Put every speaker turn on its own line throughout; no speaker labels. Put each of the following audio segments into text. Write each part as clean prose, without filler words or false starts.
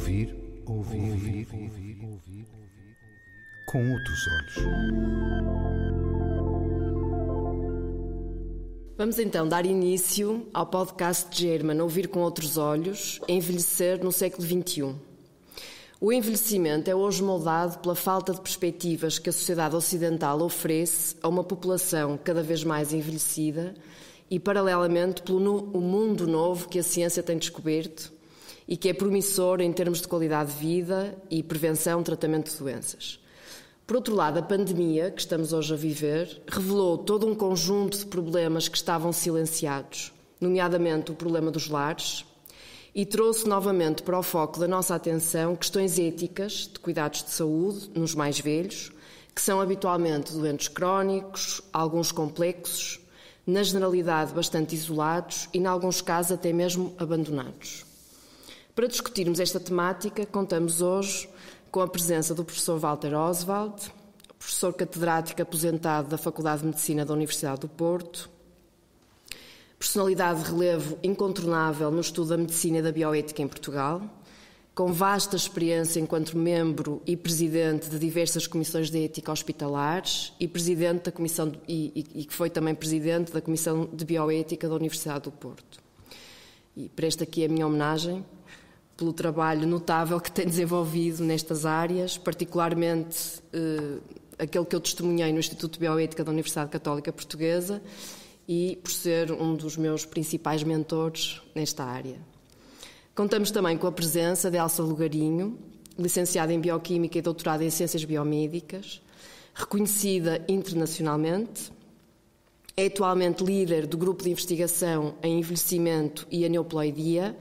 Ouvir com outros olhos.
Vamos então dar início ao podcast de German Ouvir com Outros Olhos, Envelhecer no século XXI. O envelhecimento é hoje moldado pela falta de perspectivas que a sociedade ocidental oferece a uma população cada vez mais envelhecida e, paralelamente, pelo mundo novo que a ciência tem descoberto e que é promissor em termos de qualidade de vida e prevenção e tratamento de doenças. Por outro lado, a pandemia que estamos hoje a viver revelou todo um conjunto de problemas que estavam silenciados, nomeadamente o problema dos lares, e trouxe novamente para o foco da nossa atenção questões éticas de cuidados de saúde nos mais velhos, que são habitualmente doentes crónicos, alguns complexos, na generalidade bastante isolados e, em alguns casos, até mesmo abandonados. Para discutirmos esta temática, contamos hoje com a presença do professor Walter Oswald, professor catedrático aposentado da Faculdade de Medicina da Universidade do Porto, personalidade de relevo incontornável no estudo da medicina e da bioética em Portugal, com vasta experiência enquanto membro e presidente de diversas comissões de ética hospitalares e presidente da comissão e que foi também presidente da Comissão de Bioética da Universidade do Porto. E presto aqui a minha homenagem pelo trabalho notável que tem desenvolvido nestas áreas, particularmente aquele que eu testemunhei no Instituto de Bioética da Universidade Católica Portuguesa e por ser um dos meus principais mentores nesta área. Contamos também com a presença de Elsa Lugarinho, licenciada em Bioquímica e doutorada em Ciências Biomédicas, reconhecida internacionalmente, é atualmente líder do Grupo de Investigação em Envelhecimento e Aneuploidia,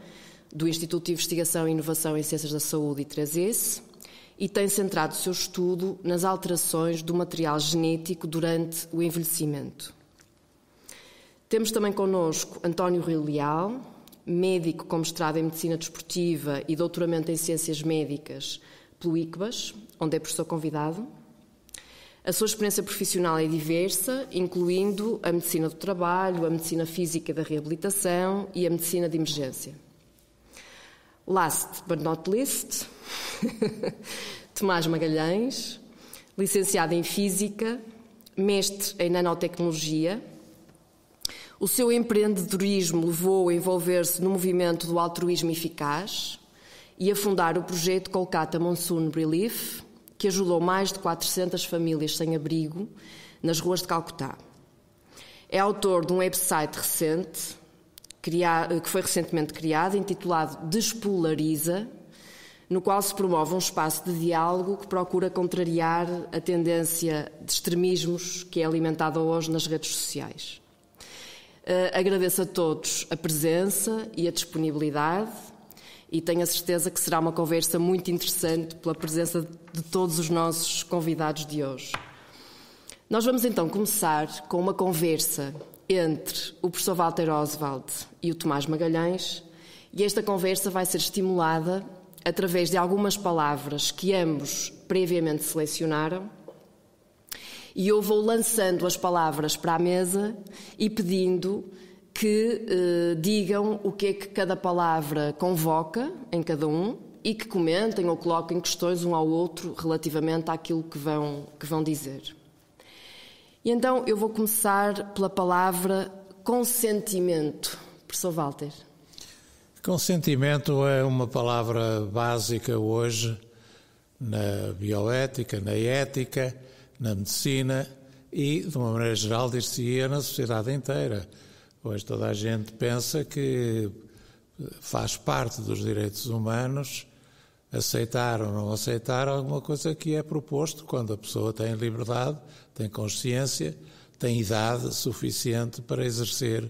do Instituto de Investigação e Inovação em Ciências da Saúde, I3S, e tem centrado o seu estudo nas alterações do material genético durante o envelhecimento. Temos também connosco António Rio Leal, médico com mestrado em Medicina Desportiva e doutoramento em Ciências Médicas pelo ICBAS, onde é professor convidado. A sua experiência profissional é diversa, incluindo a medicina do trabalho, a medicina física e da reabilitação e a medicina de emergência. Last but not least, Tomás Magalhães, licenciado em Física, mestre em Nanotecnologia. O seu empreendedorismo levou a envolver-se no movimento do altruísmo eficaz e a fundar o projeto Kolkata Monsoon Relief, que ajudou mais de 400 famílias sem abrigo nas ruas de Calcutá. É autor de um website recente, que foi recentemente criado, intitulado Despolariza, no qual se promove um espaço de diálogo que procura contrariar a tendência de extremismos que é alimentada hoje nas redes sociais. Agradeço a todos a presença e a disponibilidade e tenho a certeza que será uma conversa muito interessante pela presença de todos os nossos convidados de hoje. Nós vamos então começar com uma conversa entre o professor Walter Oswald e o Tomás Magalhães, e esta conversa vai ser estimulada através de algumas palavras que ambos previamente selecionaram, e eu vou lançando as palavras para a mesa e pedindo que digam o que é que cada palavra convoca em cada um e que comentem ou coloquem questões um ao outro relativamente àquilo que vão dizer. E então eu vou começar pela palavra consentimento. Professor Walter.
Consentimento é uma palavra básica hoje na bioética, na ética, na medicina e, de uma maneira geral, dir-se-ia na sociedade inteira. Hoje toda a gente pensa que faz parte dos direitos humanos aceitar ou não aceitar alguma coisa que é proposto quando a pessoa tem liberdade, tem consciência, tem idade suficiente para exercer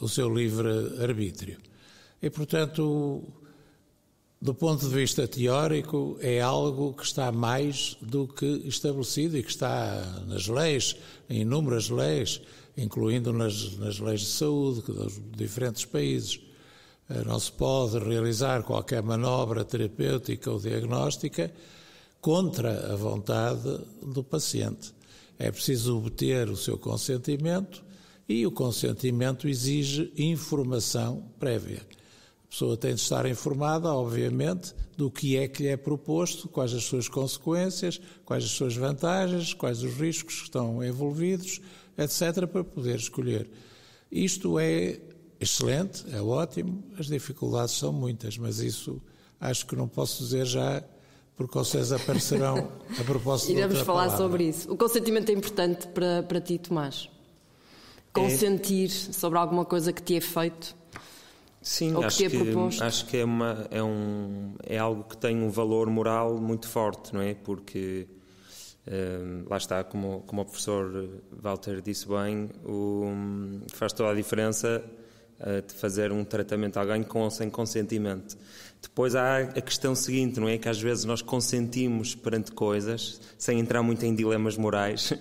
o seu livre-arbítrio. E, portanto, do ponto de vista teórico, é algo que está mais do que estabelecido e que está nas leis, em inúmeras leis, incluindo nas leis de saúde dos diferentes países. Não se pode realizar qualquer manobra terapêutica ou diagnóstica contra a vontade do paciente. É preciso obter o seu consentimento e o consentimento exige informação prévia. A pessoa tem de estar informada, obviamente, do que é que lhe é proposto, quais as suas consequências, quais as suas vantagens, quais os riscos que estão envolvidos, etc., para poder escolher. Isto é excelente, é ótimo, as dificuldades são muitas, mas isso acho que não posso dizer já, porque vocês aparecerão a propósito de outra
Iremos falar
palavra.
sobre isso. O consentimento é importante para ti, Tomás? Consentir sobre alguma coisa que te é feito?
Sim,
ou que te é proposto?
Acho que é algo que tem um valor moral muito forte, não é? Porque, lá está, como o professor Walter disse bem, faz toda a diferença de fazer um tratamento a alguém com ou sem consentimento. Depois há a questão seguinte, não é? Que às vezes nós consentimos perante coisas, sem entrar muito em dilemas morais,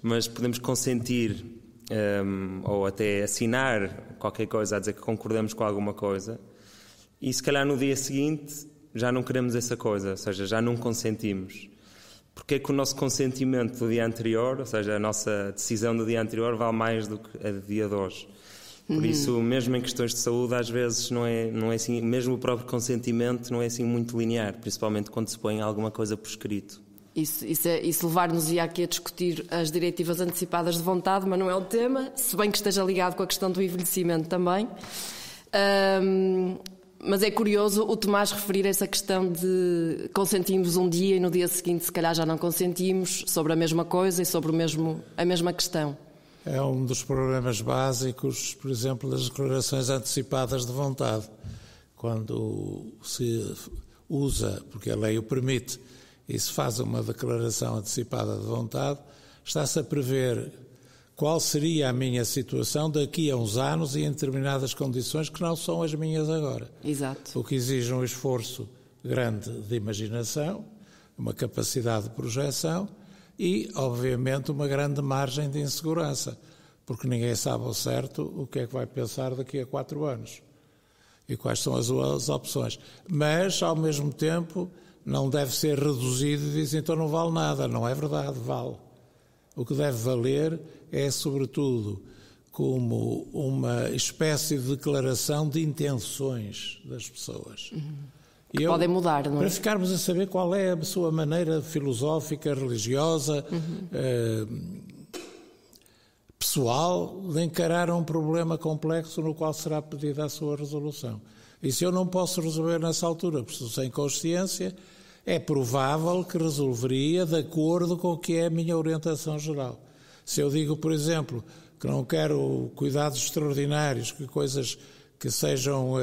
mas podemos consentir ou até assinar qualquer coisa a dizer que concordamos com alguma coisa e se calhar no dia seguinte já não queremos essa coisa, ou seja, já não consentimos. Porque é que o nosso consentimento do dia anterior, ou seja, a nossa decisão do dia anterior vale mais do que a do dia de hoje. Por isso, mesmo em questões de saúde, às vezes não é assim, mesmo o próprio consentimento não é assim muito linear, principalmente quando se põe alguma coisa por escrito.
Isso levar-nos-ia aqui a discutir as diretivas antecipadas de vontade, mas não é o tema, se bem que esteja ligado com a questão do envelhecimento também. Mas é curioso o Tomás referir essa questão de consentimos um dia e no dia seguinte se calhar já não consentimos sobre a mesma coisa e sobre a mesma questão.
É um dos problemas básicos, por exemplo, das declarações antecipadas de vontade. Quando se usa, porque a lei o permite, e se faz uma declaração antecipada de vontade, está-se a prever qual seria a minha situação daqui a uns anos e em determinadas condições que não são as minhas agora.
Exato.
O que exige um esforço grande de imaginação, uma capacidade de projeção e, obviamente, uma grande margem de insegurança, porque ninguém sabe ao certo o que é que vai pensar daqui a 4 anos e quais são as suas opções. Mas, ao mesmo tempo, não deve ser reduzido e dizer então não vale nada. Não é verdade, vale. O que deve valer é, sobretudo, como uma espécie de declaração de intenções das pessoas.
Que podem mudar, não é?
Para ficarmos a saber qual é a sua maneira filosófica, religiosa, pessoal, de encarar um problema complexo no qual será pedida a sua resolução. E se eu não posso resolver nessa altura, porque estou sem consciência, é provável que resolveria de acordo com o que é a minha orientação geral. Se eu digo, por exemplo, que não quero cuidados extraordinários, que coisas que sejam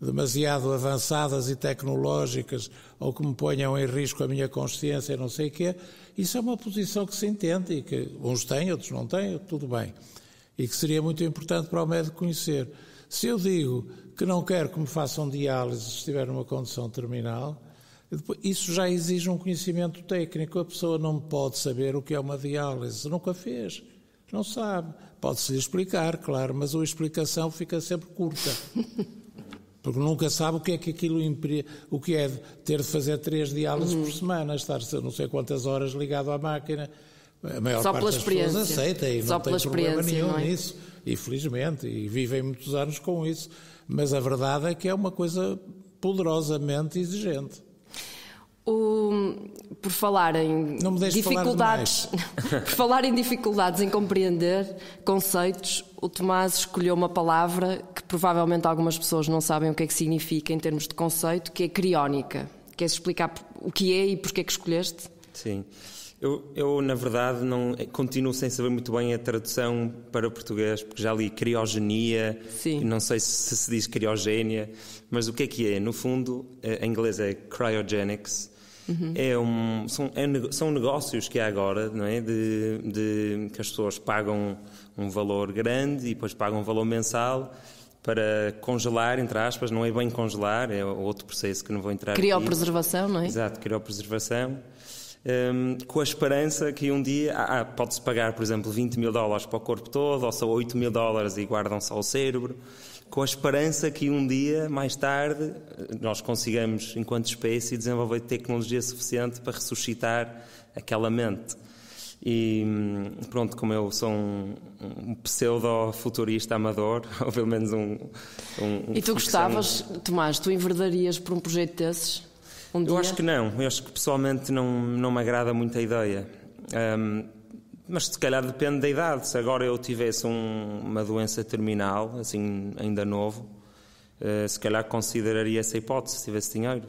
demasiado avançadas e tecnológicas ou que me ponham em risco a minha consciência, não sei o quê, isso é uma posição que se entende e que uns têm, outros não têm, tudo bem. E que seria muito importante para o médico conhecer. Se eu digo que não quero que me façam diálise se estiver numa condição terminal, isso já exige um conhecimento técnico. A pessoa não pode saber o que é uma diálise, nunca fez, não sabe. Pode-se lhe explicar, claro, mas a explicação fica sempre curta. Porque nunca sabe o que é que aquilo implica, o que é ter de fazer 3 diálises por semana, estar não sei quantas horas ligado à máquina. A maior
Só
parte das pessoas aceita e
Só
não tem problema nenhum
não é?
nisso, infelizmente, e vivem muitos anos com isso. Mas a verdade é que é uma coisa poderosamente exigente.
Por falar em
Não me deixes
dificuldades, por falar em dificuldades em compreender conceitos, o Tomás escolheu uma palavra que provavelmente algumas pessoas não sabem o que é que significa em termos de conceito, que é criónica. Queres explicar o que é e porquê é que escolheste?
Sim. Eu, na verdade, continuo sem saber muito bem a tradução para o português, porque já li criogenia, não sei se diz criogénia, mas o que é? No fundo, em inglês é cryogenics. São negócios que há agora, não é? Que as pessoas pagam um valor grande e depois pagam um valor mensal para congelar, entre aspas, não é bem congelar, é outro processo que não vou entrar aqui.
Criopreservação, não é?
Exato, criopreservação. Com a esperança que um dia pode-se pagar, por exemplo, $20.000 para o corpo todo, ou só $8.000 e guardam só o cérebro, com a esperança que um dia, mais tarde, nós consigamos, enquanto espécie, desenvolver tecnologia suficiente para ressuscitar aquela mente. E pronto, como eu sou um pseudo-futurista amador, ou pelo menos
E tu gostavas, Tomás, tu enverdarias por um projeto desses?
Eu acho que não, eu acho que pessoalmente não me agrada muito a ideia. Mas se calhar depende da idade. Se agora eu tivesse uma doença terminal, assim, ainda novo, se calhar consideraria essa hipótese, se tivesse dinheiro.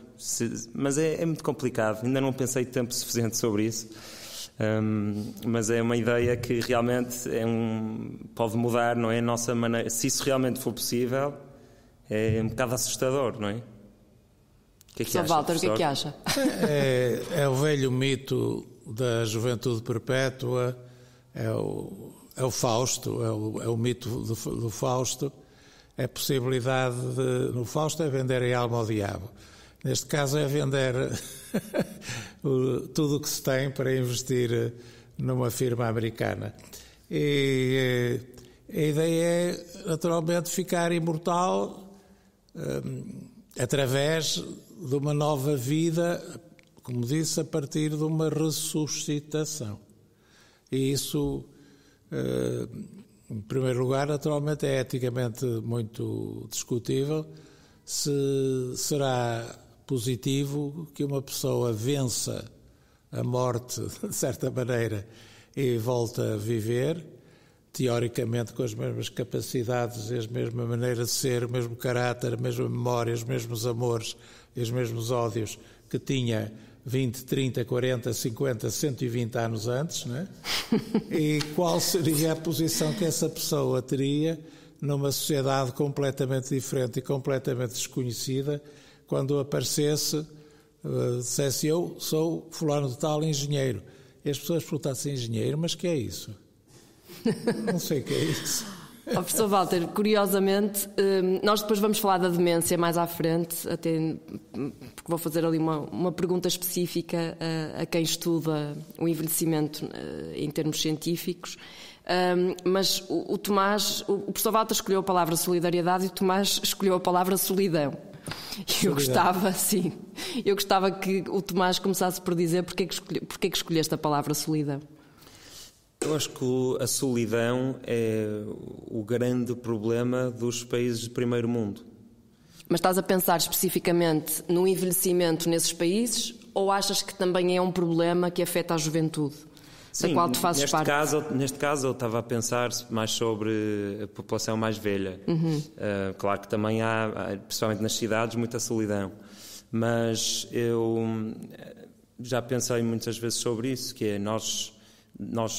Mas é muito complicado, ainda não pensei tempo suficiente sobre isso. Mas é uma ideia que realmente pode mudar, não é? A nossa maneira. Se isso realmente for possível, é um bocado assustador, não é? O que é que acha,
Walter, o que é que acha?
É o velho mito da juventude perpétua, é o Fausto, é o mito do Fausto, é a possibilidade no Fausto é vender a alma ao diabo. Neste caso é vender tudo o que se tem para investir numa firma americana. E a ideia é, naturalmente, ficar imortal através de uma nova vida, como disse, a partir de uma ressuscitação. E isso, em primeiro lugar, naturalmente é eticamente muito discutível. Se será positivo que uma pessoa vença a morte, de certa maneira, e volte a viver, teoricamente com as mesmas capacidades, a mesma maneira de ser, o mesmo caráter, a mesma memória, os mesmos amores e os mesmos ódios que tinha 20, 30, 40, 50, 120 anos antes, não é? E qual seria a posição que essa pessoa teria numa sociedade completamente diferente e completamente desconhecida, quando aparecesse, dissesse eu sou fulano de tal engenheiro. E as pessoas perguntassem, engenheiro, mas que é isso? Não sei o que é isso.
Professor Walter, curiosamente, nós depois vamos falar da demência mais à frente, até porque vou fazer ali uma pergunta específica a quem estuda o envelhecimento em termos científicos. Mas o professor Walter escolheu a palavra solidariedade e o Tomás escolheu a palavra solidão. Eu gostava que o Tomás começasse por dizer porque é que escolheste a palavra solidão.
Eu acho que a solidão é o grande problema dos países de primeiro mundo.
Mas estás a pensar especificamente no envelhecimento nesses países ou achas que também é um problema que afeta a juventude?
Sim,
da qual tu fazes parte?
Neste caso eu estava a pensar mais sobre a população mais velha. Claro que também há, principalmente nas cidades, muita solidão. Mas eu já pensei muitas vezes sobre isso, que é nós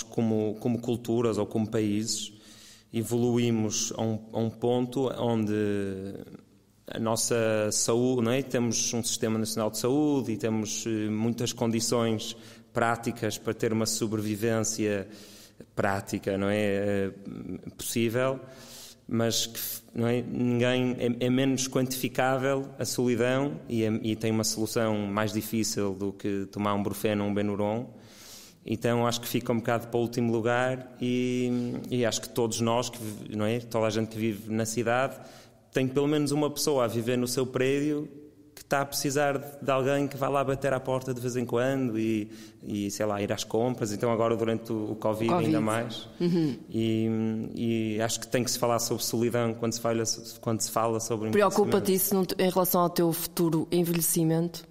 como culturas ou como países evoluímos a um ponto onde a nossa saúde, não é? Temos um Sistema Nacional de Saúde e temos muitas condições práticas para ter uma sobrevivência prática, não é? Possível, mas que, não é? Ninguém é menos quantificável a solidão e tem uma solução mais difícil do que tomar um Brufeno ou um Benuron. Então acho que fica um bocado para o último lugar e acho que todos nós, não é? Toda a gente que vive na cidade tem pelo menos uma pessoa a viver no seu prédio que está a precisar de alguém que vá lá bater à porta de vez em quando e sei lá, ir às compras. Então agora durante o Covid. Ainda mais. E acho que tem que se falar sobre solidão quando se fala sobre envelhecimento.
Preocupa-te isso em relação ao teu futuro envelhecimento?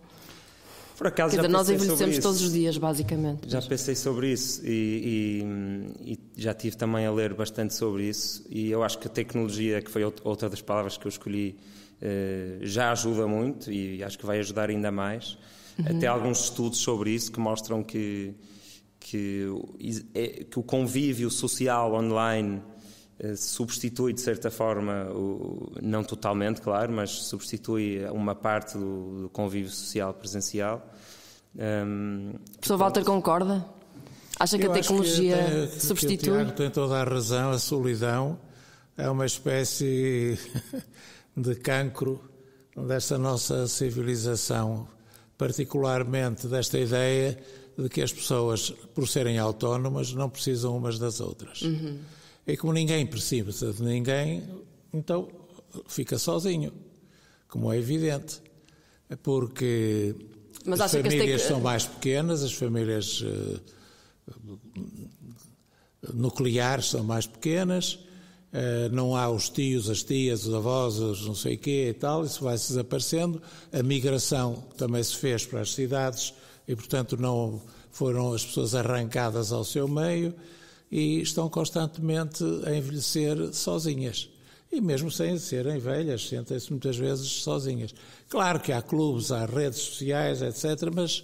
Por acaso,
nós envelhecemos todos os dias, basicamente.
Já pensei sobre isso e já estive também a ler bastante sobre isso. E eu acho que a tecnologia, que foi outra das palavras que eu escolhi, já ajuda muito e acho que vai ajudar ainda mais. Até alguns estudos sobre isso que mostram que o convívio social online substitui, de certa forma, não totalmente, claro, mas substitui uma parte do convívio social presencial.
O professor Walter concorda? Acha que a tecnologia substitui?
O Tiago tem toda a razão, a solidão é uma espécie de cancro desta nossa civilização, particularmente desta ideia de que as pessoas, por serem autónomas, não precisam umas das outras. E como ninguém precisa de ninguém, então fica sozinho, como é evidente. Porque as famílias são mais pequenas, as famílias nucleares são mais pequenas, não há os tios, as tias, os avós, os não sei o quê e tal, isso vai-se desaparecendo. A migração também se fez para as cidades e, portanto, não foram as pessoas arrancadas ao seu meio e estão constantemente a envelhecer sozinhas. E mesmo sem serem velhas, sentem-se muitas vezes sozinhas. Claro que há clubes, há redes sociais, etc., mas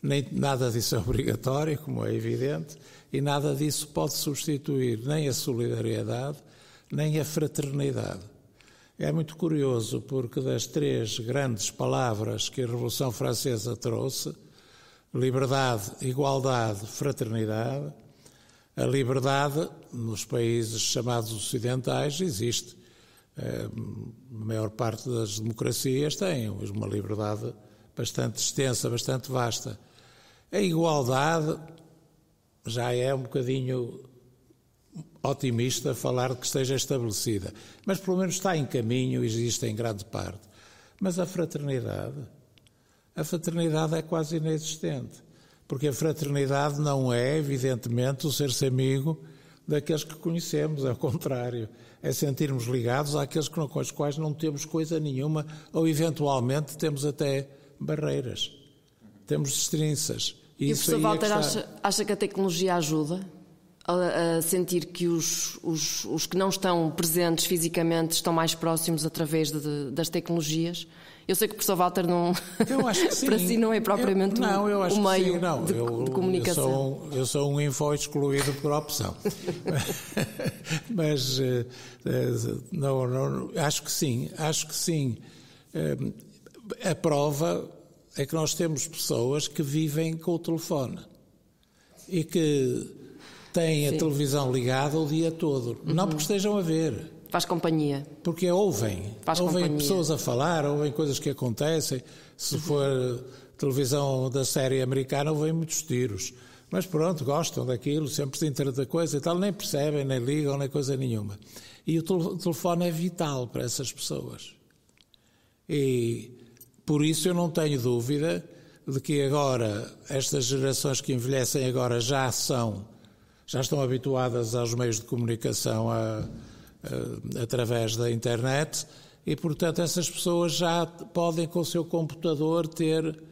nem nada disso é obrigatório, como é evidente, e nada disso pode substituir nem a solidariedade, nem a fraternidade. É muito curioso, porque das 3 grandes palavras que a Revolução Francesa trouxe, liberdade, igualdade, fraternidade, a liberdade, nos países chamados ocidentais, existe. A maior parte das democracias tem uma liberdade bastante extensa, bastante vasta. A igualdade já é um bocadinho otimista falar de que esteja estabelecida, mas pelo menos está em caminho, existe em grande parte. Mas a fraternidade é quase inexistente, porque a fraternidade não é, evidentemente, o ser-se amigo daqueles que conhecemos, é o contrário, é sentirmos ligados àqueles com os quais não temos coisa nenhuma, ou eventualmente temos até barreiras, temos destrinças.
E o professor Walter acha que a tecnologia ajuda a sentir que os que não estão presentes fisicamente estão mais próximos através das tecnologias? Eu sei que o professor Walter não,
eu acho que sim.
Para si não é propriamente o meio de comunicação.
Eu sou um info excluído por opção. Mas não, acho que sim. A prova é que nós temos pessoas que vivem com o telefone e que têm a televisão ligada o dia todo. Não porque estejam a ver.
Faz companhia.
Porque ouvem pessoas a falar, ouvem coisas que acontecem. Se for televisão da série americana, ouvem muitos tiros. Mas pronto, gostam daquilo, sempre dentro da coisa e tal, nem percebem, nem ligam, nem coisa nenhuma. E o telefone é vital para essas pessoas. E por isso eu não tenho dúvida de que agora, estas gerações que envelhecem agora já estão habituadas aos meios de comunicação através da internet e, portanto, essas pessoas já podem com o seu computador ter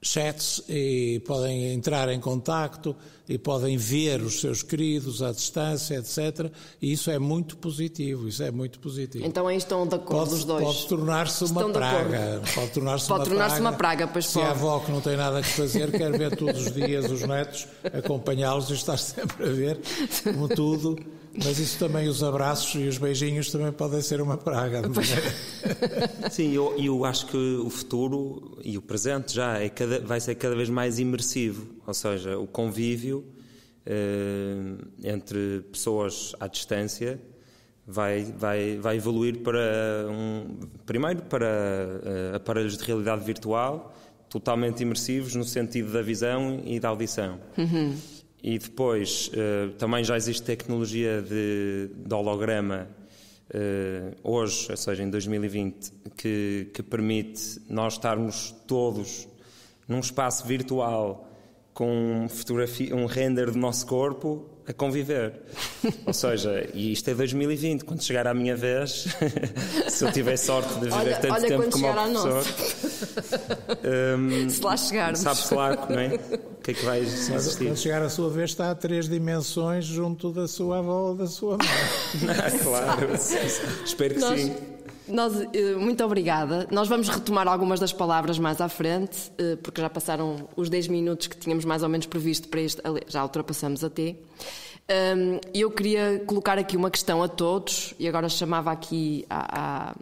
chats e podem entrar em contacto e podem ver os seus queridos à distância, etc. E isso é muito positivo,
Então aí estão de acordo os dois.
Pode tornar-se uma praga. Pode tornar-se uma praga,
pois
se a avó que não tem nada que fazer quer ver todos os dias os netos, acompanhá-los e estar sempre a ver como tudo. Mas isso também, os abraços e os beijinhos também podem ser uma praga.
Sim, eu acho que o futuro e o presente já vai ser cada vez mais imersivo, ou seja, o convívio entre pessoas à distância vai evoluir primeiro para aparelhos de realidade virtual totalmente imersivos no sentido da visão e da audição.
Uhum.
E depois também já existe tecnologia de holograma hoje, ou seja, em 2020, que permite nós estarmos todos num espaço virtual com um render do nosso corpo a conviver. Ou seja, e isto é 2020, quando chegar à minha vez, se eu tiver sorte de viver tanto tempo como o professor,
se lá chegarmos,
sabe-se lá, não é? O que é que vai existir?
Quando chegar a sua vez está a 3 dimensões junto da sua avó ou da sua mãe.
Claro, espero que sim.
Muito obrigada. Nós vamos retomar algumas das palavras mais à frente, porque já passaram os 10 minutos que tínhamos mais ou menos previsto para este, já ultrapassamos até. Eu queria colocar aqui uma questão a todos, e agora chamava aqui à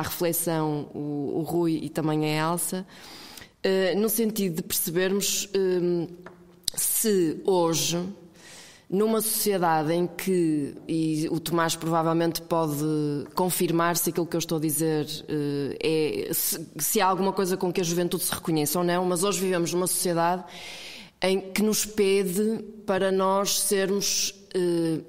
reflexão o Rui e também a Elsa, no sentido de percebermos se hoje, numa sociedade em que, e o Tomás provavelmente pode confirmar se aquilo que eu estou a dizer se há alguma coisa com que a juventude se reconheça ou não, mas hoje vivemos numa sociedade em que nos pede para nós sermos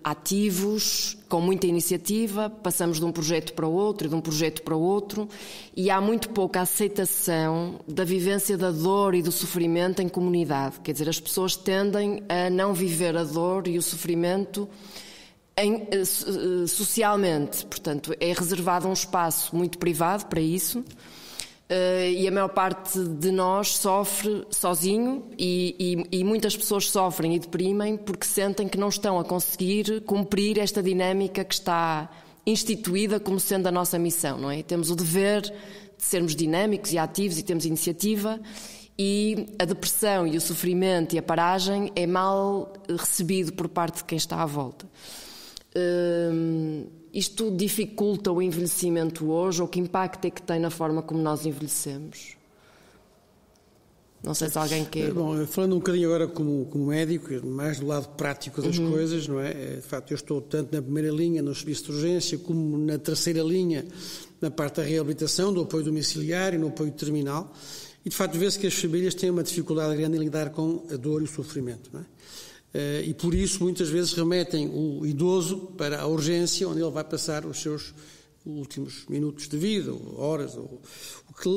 ativos, com muita iniciativa, passamos de um projeto para o outro, de um projeto para o outro, e há muito pouca aceitação da vivência da dor e do sofrimento em comunidade. Quer dizer, as pessoas tendem a não viver a dor e o sofrimento socialmente. Portanto, é reservado um espaço muito privado para isso. E a maior parte de nós sofre sozinho e muitas pessoas sofrem e deprimem porque sentem que não estão a conseguir cumprir esta dinâmica que está instituída como sendo a nossa missão, não é? Temos o dever de sermos dinâmicos e ativos e temos iniciativa, e a depressão e o sofrimento e a paragem é mal recebido por parte de quem está à volta. Isto dificulta o envelhecimento hoje, ou que impacto é que tem na forma como nós envelhecemos? Não sei se alguém quer...
Bom, falando um bocadinho agora como médico, mais do lado prático das coisas, não é? De facto, eu estou tanto na primeira linha, no serviço de urgência, como na terceira linha, na parte da reabilitação, do apoio domiciliário, no apoio terminal, e de facto vê-se que as famílias têm uma dificuldade grande em lidar com a dor e o sofrimento, não é? E por isso muitas vezes remetem o idoso para a urgência, onde ele vai passar os seus últimos minutos de vida, ou horas, o que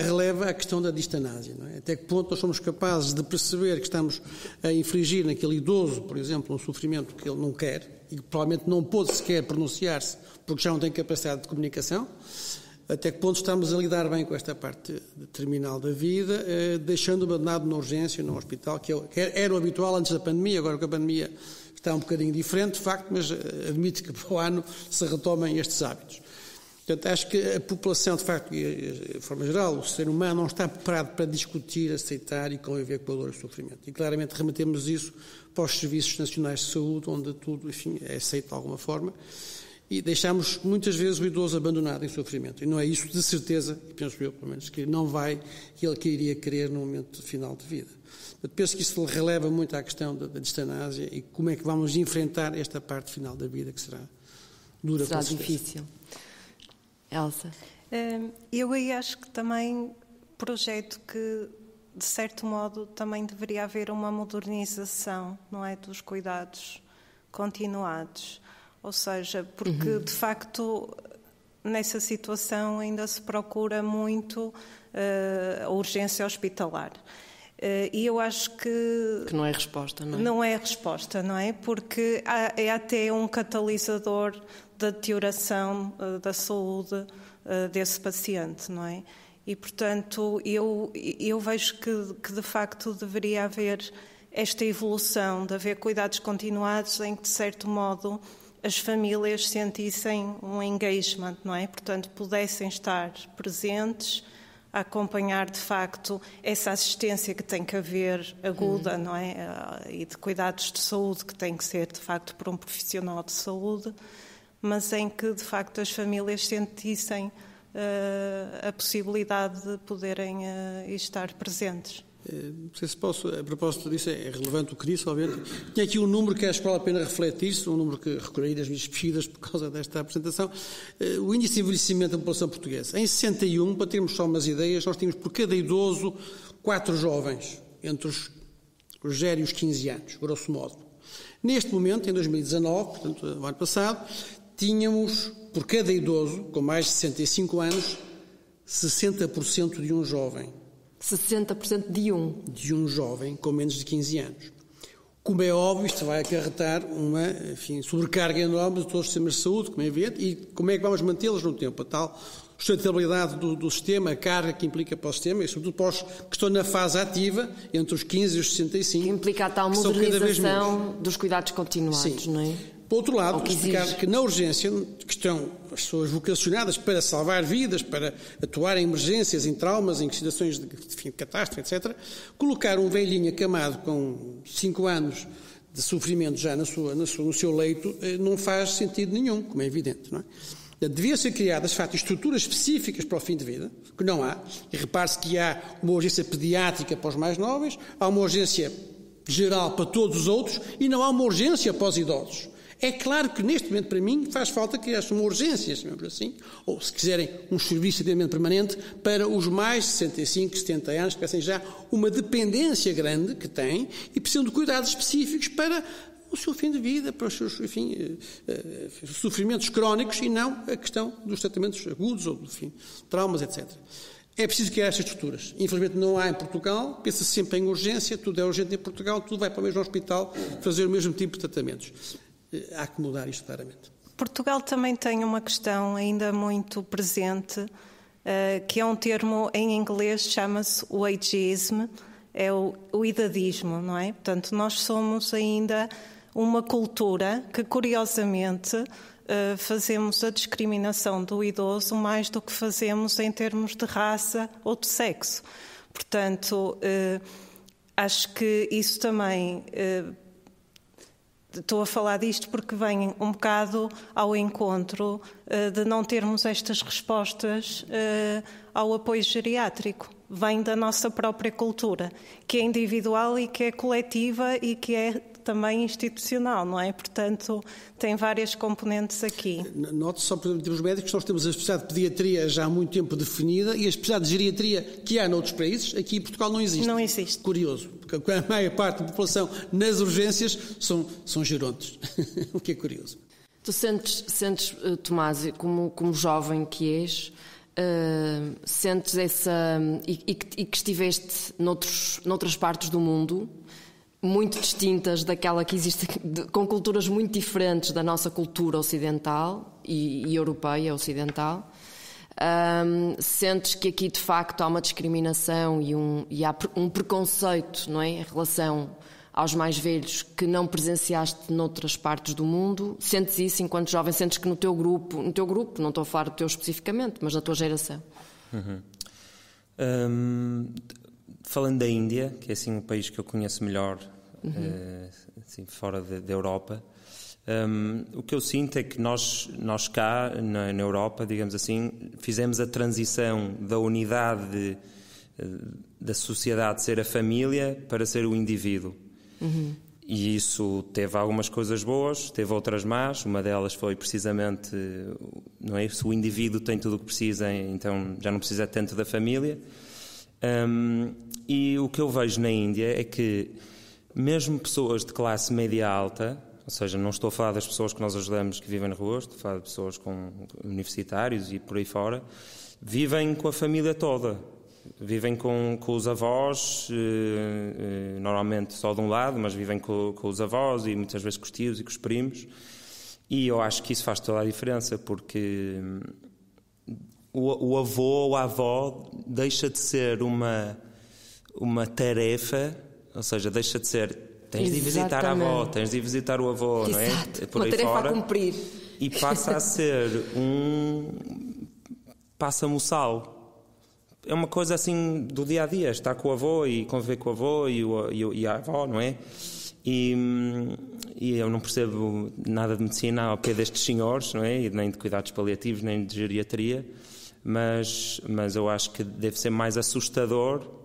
releva a questão da distanásia, não é? Até que ponto nós somos capazes de perceber que estamos a infligir naquele idoso, por exemplo, um sofrimento que ele não quer e que provavelmente não pôde sequer pronunciar-se porque já não tem capacidade de comunicação. Até que ponto estamos a lidar bem com esta parte terminal da vida, deixando abandonado na urgência, no hospital, que era o habitual antes da pandemia. Agora que a pandemia está um bocadinho diferente, de facto, mas admito que para o ano se retomem estes hábitos. Portanto, acho que a população, de facto, de forma geral, o ser humano não está preparado para discutir, aceitar e conviver com a dor e o sofrimento. E claramente remetemos isso para os serviços nacionais de saúde, onde tudo, enfim, é aceito de alguma forma. E deixamos muitas vezes o idoso abandonado em sofrimento. E não é isso, de certeza, penso eu, pelo menos, que não vai, que ele queria querer no momento final de vida. Eu penso que isso releva muito à questão da distanásia e como é que vamos enfrentar esta parte final da vida, que será dura.
Será difícil. Elsa?
Eu aí acho que também projeto que, de certo modo, também deveria haver uma modernização, não é, dos cuidados continuados. Ou seja, porque de facto nessa situação ainda se procura muito a urgência hospitalar. E eu acho que
não é resposta, não é?
Não é resposta, não é? Porque é até um catalisador da deterioração da saúde desse paciente, não é? E, portanto, eu vejo que de facto deveria haver esta evolução, de haver cuidados continuados em que, de certo modo, as famílias sentissem um engagement, não é? Portanto, pudessem estar presentes, a acompanhar, de facto, essa assistência que tem que haver aguda, não é? E de cuidados de saúde que tem que ser, de facto, por um profissional de saúde, mas em que, de facto, as famílias sentissem a possibilidade de poderem estar presentes.
Não sei se posso, a propósito disso, é relevante o que disse, obviamente. Tinha aqui um número que acho que vale a pena refletir-se, um número que recolhi das minhas pesquisas por causa desta apresentação. O índice de envelhecimento da população portuguesa. Em 61, para termos só umas ideias, nós tínhamos por cada idoso 4 jovens, entre os 0 e os 15 anos, grosso modo. Neste momento, em 2019, portanto, no ano passado, tínhamos, por cada idoso, com mais de 65 anos, 60% de um jovem.
60% de um?
De um jovem com menos de 15 anos. Como é óbvio, isto vai acarretar uma sobrecarga enorme de todos os sistemas de saúde, como é evidente, e como é que vamos mantê-los no tempo? A tal sustentabilidade do sistema, a carga que implica para o sistema, e sobretudo para os que estão na fase ativa, entre os 15 e os 65.
Que implica a tal modernização dos cuidados continuados,
sim,
não é?
Por outro lado, explicar que na urgência, que estão as pessoas vocacionadas para salvar vidas, para atuar em emergências, em traumas, em situações de catástrofe, etc., colocar um velhinho acamado com 5 anos de sofrimento já no seu leito não faz sentido nenhum, como é evidente, não é? Devia ser criadas, de facto, estruturas específicas para o fim de vida, que não há, e repare-se que há uma urgência pediátrica para os mais novos, há uma urgência geral para todos os outros e não há uma urgência para os idosos. É claro que neste momento, para mim, faz falta criar uma urgência, chamamos assim, ou se quiserem, um serviço de atendimento permanente para os mais de 65, 70 anos, que têm já uma dependência grande que têm e precisam de cuidados específicos para o seu fim de vida, para os seus, enfim, sofrimentos crónicos e não a questão dos tratamentos agudos ou, enfim, traumas, etc. É preciso criar estas estruturas. Infelizmente não há em Portugal, pensa-se sempre em urgência, tudo é urgente em Portugal, tudo vai para o mesmo hospital fazer o mesmo tipo de tratamentos. Há que mudar isto claramente.
Portugal também tem uma questão ainda muito presente, que é um termo em inglês, chama-se o ageism, é o idadismo, não é? Portanto, nós somos ainda uma cultura que, curiosamente, fazemos a discriminação do idoso mais do que fazemos em termos de raça ou de sexo. Portanto, acho que isso também... Estou a falar disto porque vem um bocado ao encontro de não termos estas respostas ao apoio geriátrico. Vem da nossa própria cultura, que é individual e que é coletiva e que é também institucional, não é? Portanto, tem várias componentes aqui.
Note só, por exemplo, os médicos, nós temos a especialidade de pediatria já há muito tempo definida e a especialidade de geriatria que há noutros países, aqui em Portugal não existe.
Não existe.
Curioso, porque a maior parte da população nas urgências são gerontes, o que é curioso.
Tu sentes Tomás, como jovem que és, sentes essa... E que estiveste noutras partes do mundo, muito distintas daquela que existe, com culturas muito diferentes da nossa cultura ocidental e europeia ocidental. Sentes que aqui de facto há uma discriminação e há um preconceito, não é, em relação aos mais velhos que não presenciaste noutras partes do mundo? Sentes isso enquanto jovem? Sentes que no teu grupo, não estou a falar do teu especificamente, mas na tua geração?
Falando da Índia, que é assim um país que eu conheço melhor, assim, fora da Europa, o que eu sinto é que nós cá na Europa, digamos assim, fizemos a transição da unidade da sociedade ser a família para ser o indivíduo. E isso teve algumas coisas boas, teve outras más. Uma delas foi precisamente, não é? Se o indivíduo tem tudo o que precisa, então já não precisa tanto da família. E o que eu vejo na Índia é que mesmo pessoas de classe média alta, ou seja, não estou a falar das pessoas que nós ajudamos que vivem na rua, estou a falar de pessoas com universitários e por aí fora, vivem com a família toda. Vivem com os avós, normalmente só de um lado, mas vivem com os avós e muitas vezes com os tios e com os primos. E eu acho que isso faz toda a diferença, porque o avô ou a avó deixa de ser uma tarefa, ou seja, deixa de ser tens de visitar a avó, tens de visitar o avô,
exato,
não é? Por
uma
aí
tarefa
fora,
a cumprir.
E passa a ser passa-me o sal. É uma coisa assim do dia a dia, estar com o avô e conviver com o avô e a avó, não é? E eu não percebo nada de medicina ao pé destes senhores, não é? Nem de cuidados paliativos, nem de geriatria, mas eu acho que deve ser mais assustador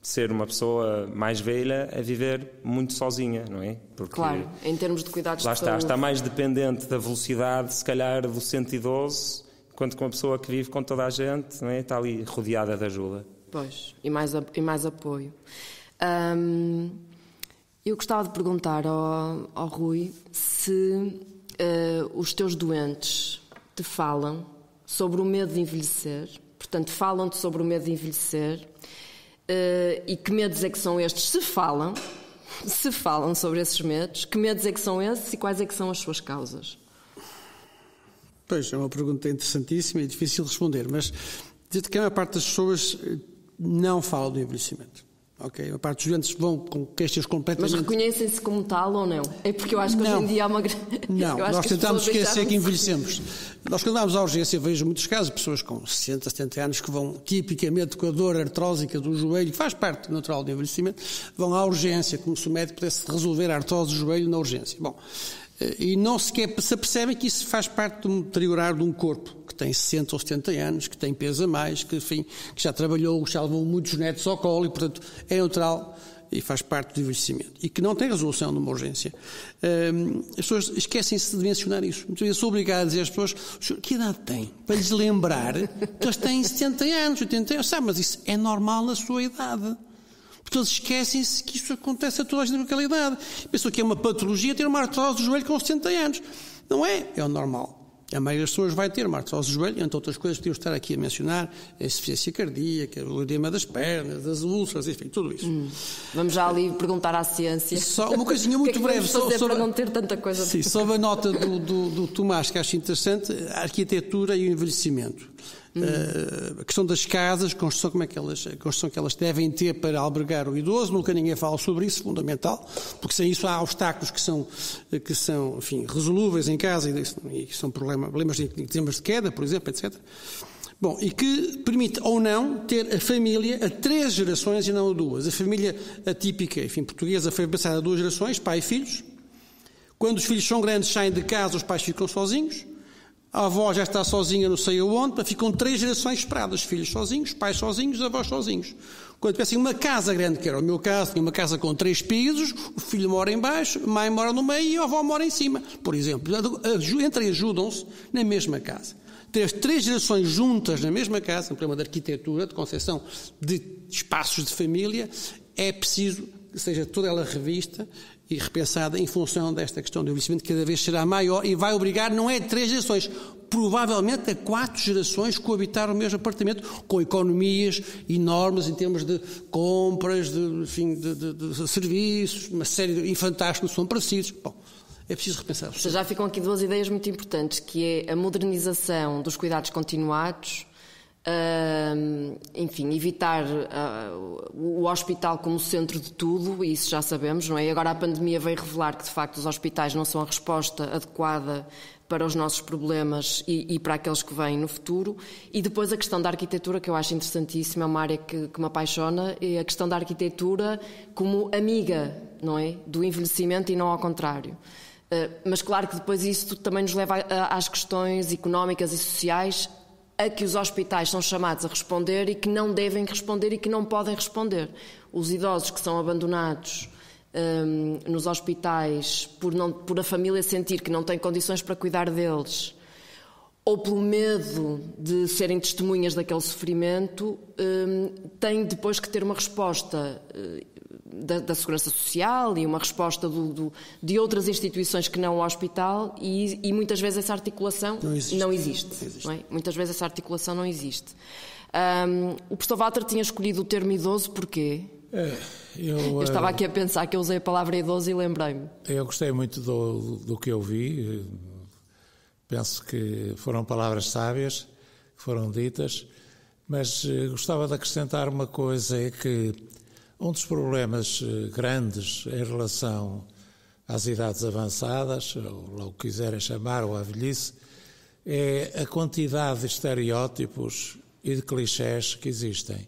ser uma pessoa mais velha a viver muito sozinha, não é? Porque,
claro, em termos de cuidados de saúde.
Está mais dependente da velocidade, se calhar, do 112, enquanto que uma pessoa que vive com toda a gente, não é? Está ali rodeada de ajuda.
Pois, e mais apoio. Eu gostava de perguntar ao Rui se os teus doentes te falam sobre o medo de envelhecer, portanto, falam-te sobre o medo de envelhecer, e que medos é que são estes? Se falam sobre esses medos, que medos é que são esses e quais é que são as suas causas?
Pois, é uma pergunta interessantíssima e difícil de responder, mas dizer que a maior parte das pessoas não fala do envelhecimento. Okay? A parte dos doentes vão com queixas completamente...
Mas reconhecem-se como tal ou não? É porque eu acho que hoje em dia há uma...
Não, nós tentamos esquecer que envelhecemos. Nós, quando vamos à urgência, vejo muitos casos de pessoas com 60, 70 anos que vão tipicamente com a dor artrósica do joelho, que faz parte natural do envelhecimento, vão à urgência, como se o médico pudesse resolver a artrose do joelho na urgência. Bom, e não sequer se apercebem que isso faz parte do deteriorar de um corpo que tem 60 ou 70 anos, que tem peso a mais, que, enfim, que já trabalhou, já levou muitos netos ao colo e, portanto, é neutral e faz parte do envelhecimento. E que não tem resolução numa urgência. As pessoas esquecem-se de mencionar isso. Muitas vezes sou obrigado a dizer às pessoas que idade têm, para lhes lembrar que eles têm 70 anos, 80 anos. Sabe, mas isso é normal na sua idade. Porque eles esquecem-se que isso acontece a toda a gente naquela idade. Pensam que é uma patologia ter uma artrose do joelho com 70 anos. Não é, é o normal. A maioria das pessoas vai ter uma artrose do joelho, entre outras coisas, podemos estar aqui a mencionar a insuficiência cardíaca, o edema das pernas, das úlceras, enfim, tudo isso.
Vamos já ali perguntar à ciência.
Só uma coisinha muito breve.
Fazer para não ter tanta coisa.
Sim, sobre a nota do Tomás, que acho interessante, a arquitetura e o envelhecimento. A questão das casas, a construção que elas devem ter para albergar o idoso, nunca ninguém fala sobre isso, fundamental, porque sem isso há obstáculos que são enfim, resolúveis em casa e que são problemas de queda, por exemplo, etc. Bom, e que permite ou não ter a família a 3 gerações e não a 2. A família atípica, enfim, portuguesa foi pensada a 2 gerações, pai e filhos. Quando os filhos são grandes, saem de casa, os pais ficam sozinhos. A avó já está sozinha, não sei aonde, ficam 3 gerações esperadas, filhos sozinhos, pais sozinhos, avós sozinhos. Quando tivessem uma casa grande, que era o meu caso, tinha uma casa com 3 pisos, o filho mora em baixo, a mãe mora no meio e a avó mora em cima, por exemplo. Ajudam-se na mesma casa. Ter as 3 gerações juntas na mesma casa, um problema de arquitetura, de concepção de espaços de família, é preciso que seja toda ela revista e repensada em função desta questão do envelhecimento, que cada vez será maior e vai obrigar, não é 3 gerações, provavelmente a 4 gerações coabitar o mesmo apartamento, com economias enormes em termos de compras, de serviços, uma série de infantários que não são parecidos. Bom, é preciso repensar.
Já ficam aqui 2 ideias muito importantes, que é a modernização dos cuidados continuados, enfim, evitar o hospital como centro de tudo, e isso já sabemos, não é? E agora a pandemia veio revelar que, de facto, os hospitais não são a resposta adequada para os nossos problemas e para aqueles que vêm no futuro. E depois a questão da arquitetura, que eu acho interessantíssima, é uma área que me apaixona, é a questão da arquitetura como amiga, não é? Do envelhecimento e não ao contrário. Mas claro que depois isso também nos leva às questões económicas e sociais a que os hospitais são chamados a responder e que não devem responder e que não podem responder. Os idosos que são abandonados nos hospitais por a família sentir que não tem condições para cuidar deles, ou pelo medo de serem testemunhas daquele sofrimento, têm depois que ter uma resposta da Segurança Social e uma resposta de outras instituições que não o hospital, e muitas vezes essa articulação não existe. Não é? Muitas vezes essa articulação não existe. O professor Walter tinha escolhido o termo idoso porquê? Eu estava aqui a pensar que eu usei a palavra idoso e lembrei-me.
Eu gostei muito do que eu vi. Penso que foram palavras sábias que foram ditas, mas gostava de acrescentar uma coisa, é que um dos problemas grandes em relação às idades avançadas, ou lá o que quiserem chamar, ou à velhice, é a quantidade de estereótipos e de clichés que existem.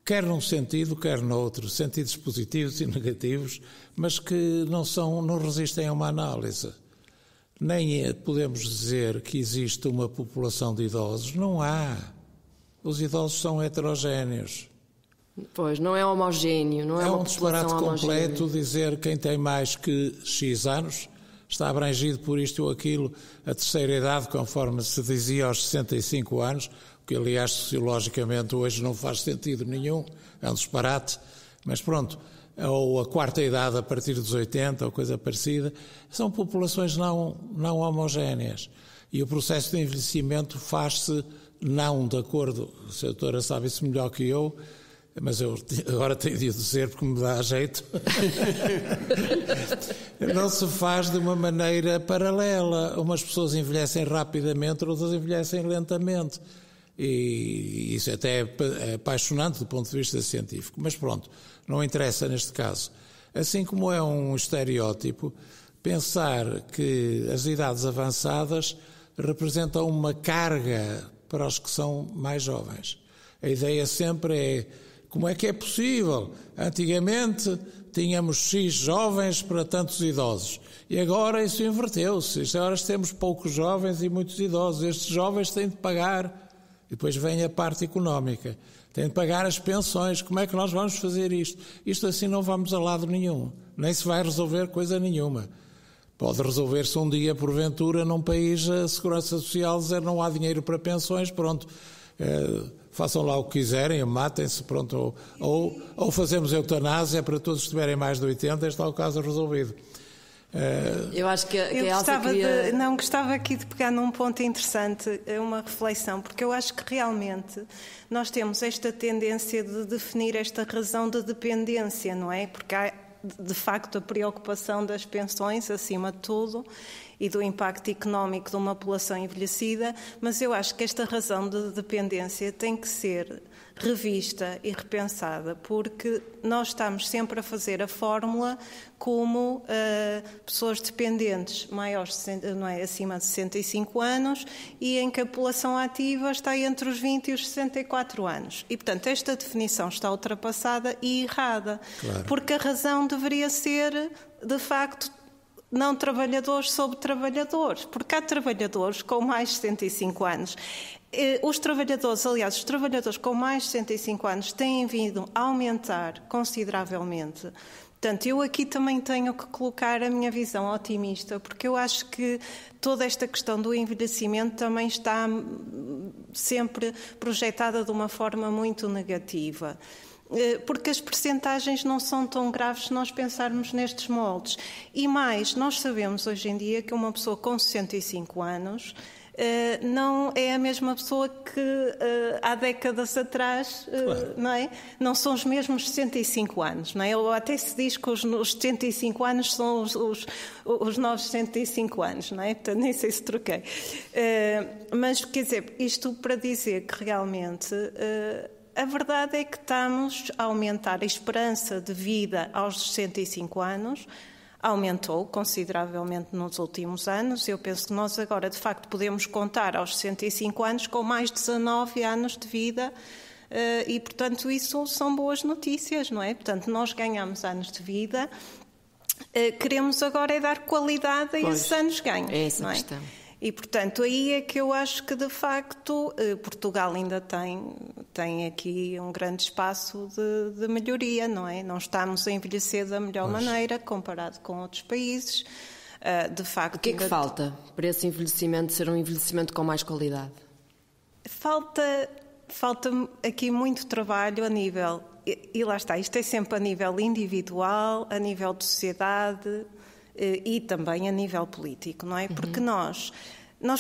Quer num sentido, quer noutro, sentidos positivos e negativos, mas que não resistem a uma análise. Nem podemos dizer que existe uma população de idosos, não há. Os idosos são heterogéneos.
Pois, não é homogéneo, não é uma
disparate completo dizer quem tem mais que X anos está abrangido por isto ou aquilo, a terceira idade, conforme se dizia aos 65 anos, que aliás sociologicamente hoje não faz sentido nenhum, é um disparate, mas pronto, ou a quarta idade a partir dos 80 ou coisa parecida, são populações não homogéneas, e o processo de envelhecimento faz-se não de acordo, a doutora sabe isso melhor que eu, mas eu agora tenho de o dizer porque me dá jeito, não se faz de uma maneira paralela. Umas pessoas envelhecem rapidamente, outras envelhecem lentamente. E isso até é apaixonante do ponto de vista científico. Mas pronto, não interessa neste caso. Assim como é um estereótipo, pensar que as idades avançadas representam uma carga para os que são mais jovens. A ideia sempre é: como é que é possível? Antigamente tínhamos X jovens para tantos idosos. E agora isso inverteu-se. Agora temos poucos jovens e muitos idosos. Estes jovens têm de pagar. E depois vem a parte económica. Têm de pagar as pensões. Como é que nós vamos fazer isto? Isto assim não vamos a lado nenhum. Nem se vai resolver coisa nenhuma. Pode resolver-se um dia, porventura, num país a Segurança Social dizer não há dinheiro para pensões, pronto. façam lá o que quiserem, matem-se, pronto, ou fazemos eutanásia para todos que estiverem mais de 80, está o caso resolvido.
Eu acho que
eu gostava aqui de pegar num ponto interessante, uma reflexão, porque eu acho que realmente nós temos esta tendência de definir esta razão de dependência, não é? Porque há, de facto, a preocupação das pensões, acima de tudo, e do impacto económico de uma população envelhecida, mas eu acho que esta razão de dependência tem que ser revista e repensada, porque nós estamos sempre a fazer a fórmula como pessoas dependentes maiores, não é, acima de 65 anos e em que a população ativa está entre os 20 e os 64 anos. E, portanto, esta definição está ultrapassada e errada, claro. Porque a razão deveria ser, de facto, não trabalhadores sobre trabalhadores, porque há trabalhadores com mais de 65 anos. Os trabalhadores com mais de 65 anos têm vindo a aumentar consideravelmente. Portanto, eu aqui também tenho que colocar a minha visão otimista, porque eu acho que toda esta questão do envelhecimento também está sempre projetada de uma forma muito negativa. Porque as percentagens não são tão graves se nós pensarmos nestes moldes. E mais, nós sabemos hoje em dia que uma pessoa com 65 anos não é a mesma pessoa que há décadas atrás, claro. Não é? Não são os mesmos 65 anos, não é? Ou até se diz que os 75 anos são os novos 65 anos, não é? Portanto, nem sei se troquei. Mas, quer dizer, isto para dizer que realmente... A verdade é que estamos a aumentar a esperança de vida aos 65 anos, aumentou consideravelmente nos últimos anos. Eu penso que nós agora, de facto, podemos contar aos 65 anos com mais 19 anos de vida e, portanto, isso são boas notícias, não é? Portanto, nós ganhamos anos de vida, queremos agora é dar qualidade a esses anos ganhos.
É essa
não é?
Questão.
E, portanto, aí é que eu acho que, de facto, Portugal ainda tem aqui um grande espaço de melhoria, não é? Não estamos a envelhecer da melhor maneira, comparado com outros países. De facto,
o que é que falta para esse envelhecimento ser um envelhecimento com mais qualidade?
Falta aqui muito trabalho a nível... E lá está, isto é sempre a nível individual, a nível de sociedade... e também a nível político, não é? Porque nós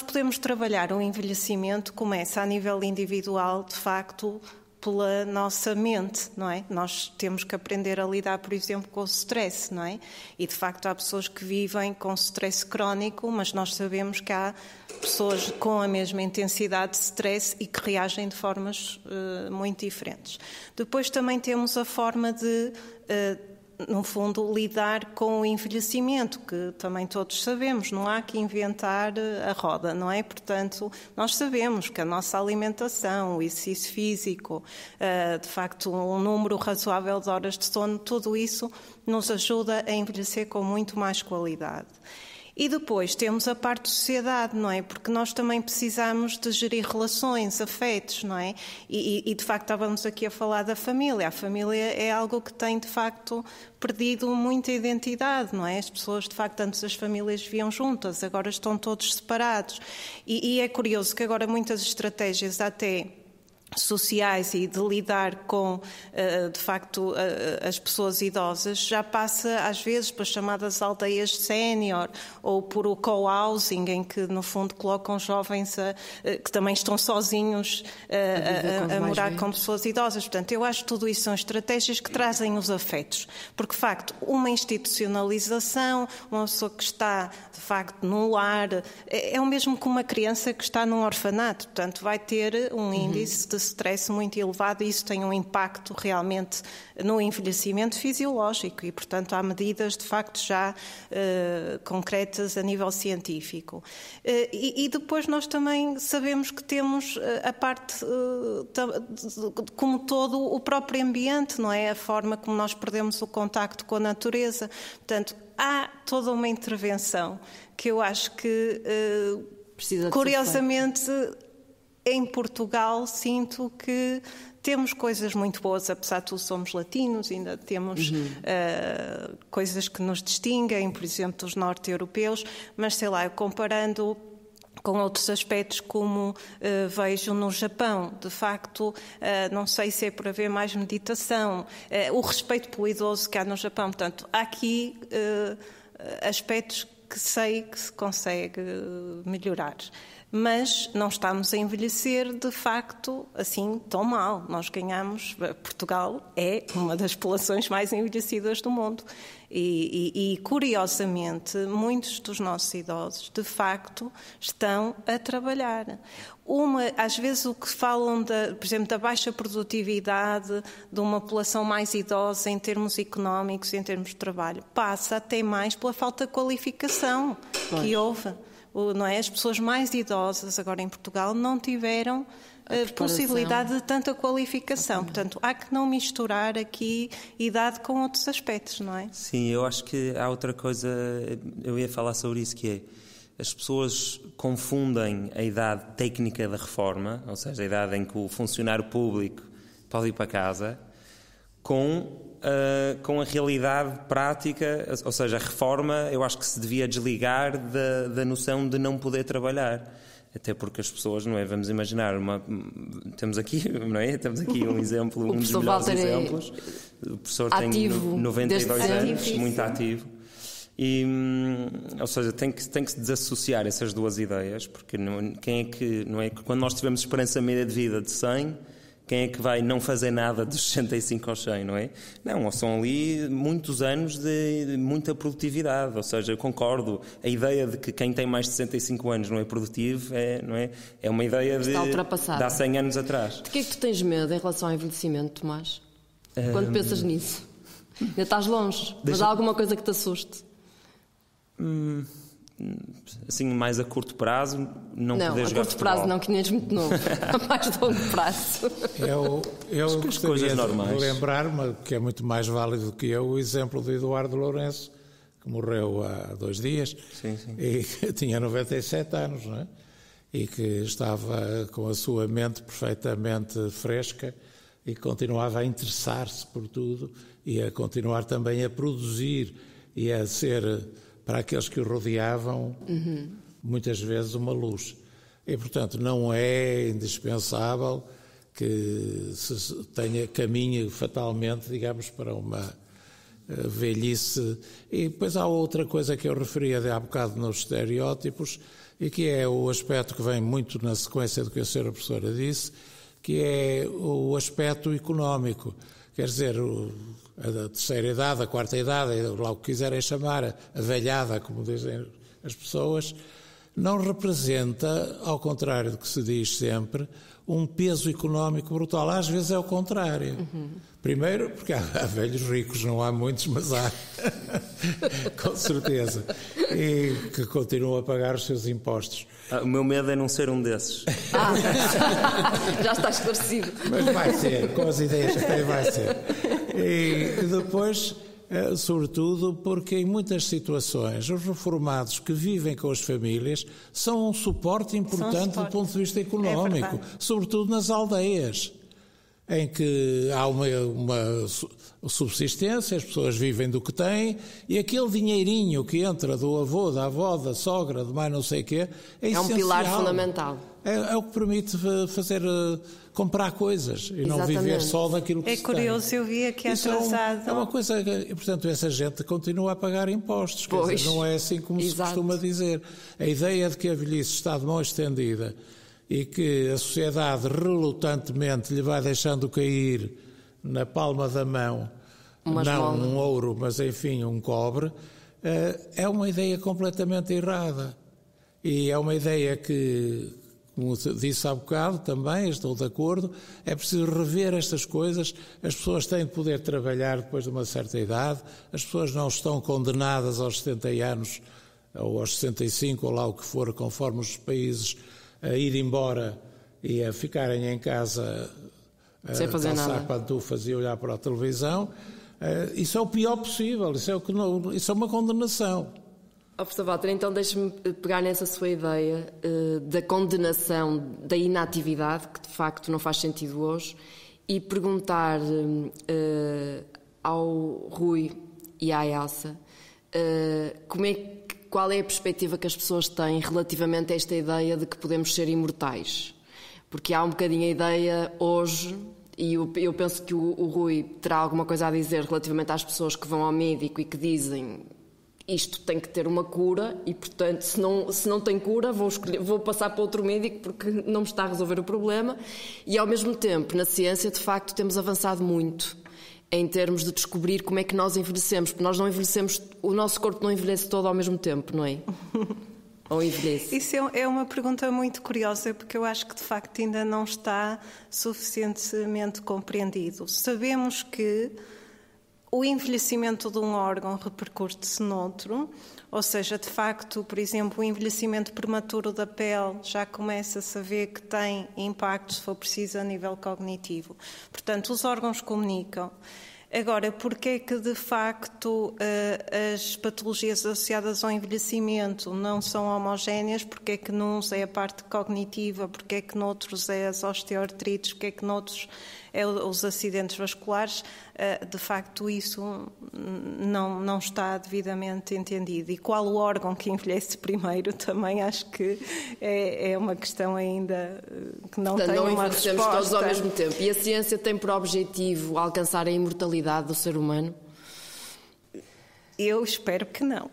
podemos trabalhar o envelhecimento, começa a nível individual, de facto, pela nossa mente, não é? Nós temos que aprender a lidar, por exemplo, com o stress, não é? E, de facto, há pessoas que vivem com stress crónico, mas nós sabemos que há pessoas com a mesma intensidade de stress e que reagem de formas muito diferentes. Depois também temos a forma de... no fundo, lidar com o envelhecimento, que também todos sabemos, não há que inventar a roda, não é? Portanto, nós sabemos que a nossa alimentação, o exercício físico, de facto, um número razoável de horas de sono, tudo isso nos ajuda a envelhecer com muito mais qualidade. E depois temos a parte de sociedade, não é? Porque nós também precisamos de gerir relações, afetos, não é? E de facto estávamos aqui a falar da família. A família é algo que tem, de facto, perdido muita identidade, não é? As pessoas, de facto, antes as famílias viviam juntas, agora estão todos separados. E é curioso que agora muitas estratégias até... sociais e de lidar com, de facto, as pessoas idosas, já passa, às vezes, para chamadas aldeias sénior ou por o co-housing, em que, no fundo, colocam jovens que também estão sozinhos a morar com pessoas idosas. Portanto, eu acho que tudo isso são estratégias que trazem os afetos. Porque, de facto, uma institucionalização, uma pessoa que está, de facto, no lar, é o mesmo que uma criança que está num orfanato. Portanto, vai ter um índice de stress muito elevado e isso tem um impacto realmente no envelhecimento fisiológico e, portanto, há medidas de facto já concretas a nível científico. E depois nós também sabemos que temos a parte, como todo, o próprio ambiente, não é? A forma como nós perdemos o contacto com a natureza. Portanto, há toda uma intervenção que eu acho que, curiosamente... Em Portugal sinto que temos coisas muito boas, apesar de tudo somos latinos, ainda temos coisas que nos distinguem, por exemplo, dos norte-europeus, mas sei lá, comparando com outros aspectos, como vejo no Japão. De facto, não sei se é por haver mais meditação, o respeito pelo idoso que há no Japão. Portanto, há aqui aspectos que sei que se consegue melhorar. Mas não estamos a envelhecer, de facto, assim tão mal. Nós ganhamos... Portugal é uma das populações mais envelhecidas do mundo. E, curiosamente, muitos dos nossos idosos, de facto, estão a trabalhar. Às vezes o que falam, por exemplo, da baixa produtividade de uma população mais idosa em termos económicos, em termos de trabalho, passa até mais pela falta de qualificação que houve. Não é? As pessoas mais idosas agora em Portugal não tiveram possibilidade de tanta qualificação. Portanto, há que não misturar aqui idade com outros aspectos, não é?
Sim, eu acho que há outra coisa, eu ia falar sobre isso, que é, as pessoas confundem a idade técnica da reforma, ou seja, a idade em que o funcionário público pode ir para casa, com a realidade prática, ou seja, a reforma eu acho que se devia desligar da noção de não poder trabalhar. Até porque as pessoas, não é? Vamos imaginar, temos aqui um exemplo, um dos melhores exemplos. O professor tem 92 anos, muito ativo. E, ou seja, tem que se desassociar essas duas ideias, porque quem é que, não é? Quando nós tivemos esperança média de vida de 100, quem é que vai não fazer nada dos 65 aos 100, não é? Não, são ali muitos anos de muita produtividade, ou seja, eu concordo, a ideia de que quem tem mais de 65 anos não é produtivo, não é? É uma ideia de há 100 anos atrás.
De que é que tu tens medo em relação ao envelhecimento, Tomás? Quando pensas nisso? Ainda estás longe, mas há alguma coisa que te assuste?
Assim, mais a curto prazo, não poder jogar futebol. Não, a curto
prazo não, que nem és muito novo. A mais longo prazo.
Eu gostaria de lembrar-me, que é muito mais válido do que eu, o exemplo de Eduardo Lourenço, que morreu há 2 dias,
sim.
E que tinha 97 anos, não é? E que estava com a sua mente perfeitamente fresca e continuava a interessar-se por tudo e a continuar também a produzir e a ser, para aqueles que o rodeavam, muitas vezes uma luz. E, portanto, não é indispensável que se caminhe fatalmente, digamos, para uma velhice. E depois há outra coisa que eu referia há bocado nos estereótipos, e que é o aspecto que vem muito na sequência do que a senhora professora disse, que é o aspecto económico. Quer dizer, a terceira idade, a quarta idade, lá o que quiserem chamar, a velhada, como dizem as pessoas, não representa, ao contrário do que se diz sempre, um peso económico brutal. Às vezes é o contrário. Primeiro, porque há velhos ricos, não há muitos, mas há, com certeza, e que continuam a pagar os seus impostos.
O meu medo é não ser um desses.
Já está esclarecido.
Mas vai ser, com as ideias que tem, vai ser. E depois, sobretudo, porque em muitas situações os reformados que vivem com as famílias são um suporte importante do ponto de vista económico, sobretudo nas aldeias, em que há uma subsistência, as pessoas vivem do que têm, e aquele dinheirinho que entra do avô, da avó, da sogra, de mais não sei o quê, é essencial.
Um pilar fundamental.
É o que permite comprar coisas e não viver só daquilo que se tem.
É curioso, eu vi aqui atrasado.
É uma coisa que, portanto, essa gente continua a pagar impostos, quer dizer, não é assim como se costuma dizer. A ideia de que a velhice está de mão estendida e que a sociedade relutantemente lhe vai deixando cair na palma da mão, não um ouro, mas enfim um cobre, é uma ideia completamente errada. E é uma ideia que, como disse há bocado também, estou de acordo, é preciso rever estas coisas. As pessoas têm de poder trabalhar depois de uma certa idade, as pessoas não estão condenadas aos 70 anos ou aos 65 ou lá o que for, conforme os países, a ir embora e a ficarem em casa
sem fazer nada,
calçar pantufas e olhar para a televisão. Isso é o pior possível, isso é uma condenação.
Professor Walter, então deixe-me pegar nessa sua ideia da condenação da inatividade, que de facto não faz sentido hoje, e perguntar ao Rui e à Elsa qual é a perspectiva que as pessoas têm relativamente a esta ideia de que podemos ser imortais? Porque há um bocadinho a ideia hoje, e eu penso que o Rui terá alguma coisa a dizer relativamente às pessoas que vão ao médico e que dizem isto tem que ter uma cura e, portanto, se não tem cura, vou passar para outro médico porque não me está a resolver o problema. E, ao mesmo tempo, na ciência, de facto, temos avançado muito em termos de descobrir como é que nós envelhecemos, porque nós não envelhecemos, o nosso corpo não envelhece todo ao mesmo tempo, não é? Ou envelhece?
Isso é uma pergunta muito curiosa, porque eu acho que, de facto, ainda não está suficientemente compreendido. Sabemos que o envelhecimento de um órgão repercute-se noutro, ou seja, de facto, por exemplo, o envelhecimento prematuro da pele já começa a saber que tem impacto, se for preciso, a nível cognitivo. Portanto, os órgãos comunicam. Agora, porque é que, de facto, as patologias associadas ao envelhecimento não são homogéneas? Porque é que nuns é a parte cognitiva, porque é que noutros é as osteoartrites, porque é que noutros é os acidentes vasculares? De facto, isso não está devidamente entendido. E qual o órgão que envelhece primeiro também acho que é uma questão ainda que não tem uma resposta. Não envelhecemos
todos ao mesmo tempo. E a ciência tem por objetivo alcançar a imortalidade do ser humano?
Eu espero que não.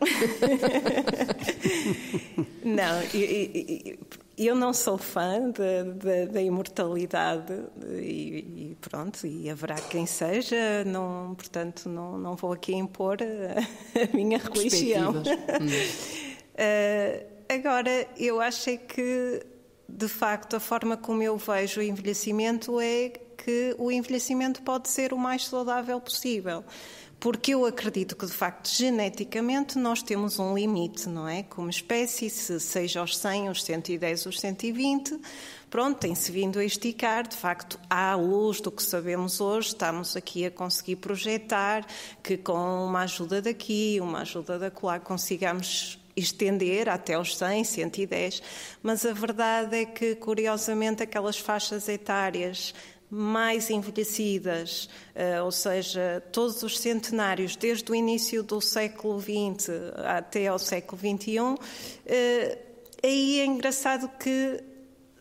Não, eu não sou fã da imortalidade e pronto, e haverá quem seja, portanto não vou aqui impor a minha religião. Agora, eu acho que, de facto, a forma como eu vejo o envelhecimento é que o envelhecimento pode ser o mais saudável possível. Porque eu acredito que, de facto, geneticamente nós temos um limite, não é? Como espécie, seja aos 100, os 110, os 120, pronto, tem-se vindo a esticar. De facto, à luz do que sabemos hoje, estamos aqui a conseguir projetar que com uma ajuda daqui, uma ajuda dacolá, consigamos estender até aos 100, 110. Mas a verdade é que, curiosamente, aquelas faixas etárias mais envelhecidas, ou seja, todos os centenários, desde o início do século XX até ao século XXI, aí é engraçado que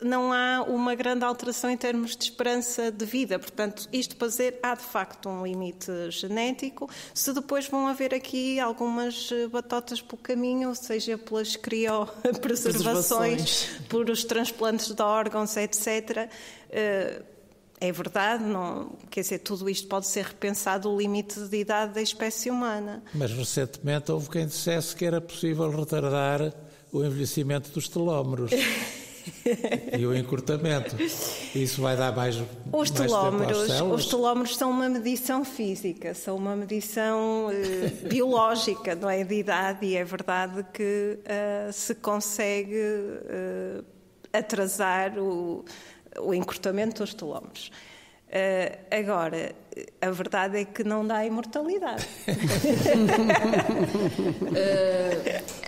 não há uma grande alteração em termos de esperança de vida. Portanto, isto para dizer, há de facto um limite genético. Se depois vão haver aqui algumas batotas pelo caminho, seja pelas criopreservações, por os transplantes de órgãos, etc., é verdade, quer dizer, tudo isto pode ser repensado, o limite de idade da espécie humana.
Mas recentemente houve quem dissesse que era possível retardar o envelhecimento dos telómeros e o encurtamento. Isso vai dar mais tempo às células?
Os telómeros são uma medição física, são uma medição biológica, não é, de idade, e é verdade que se consegue atrasar o encurtamento dos telómeros. Agora, a verdade é que não dá imortalidade.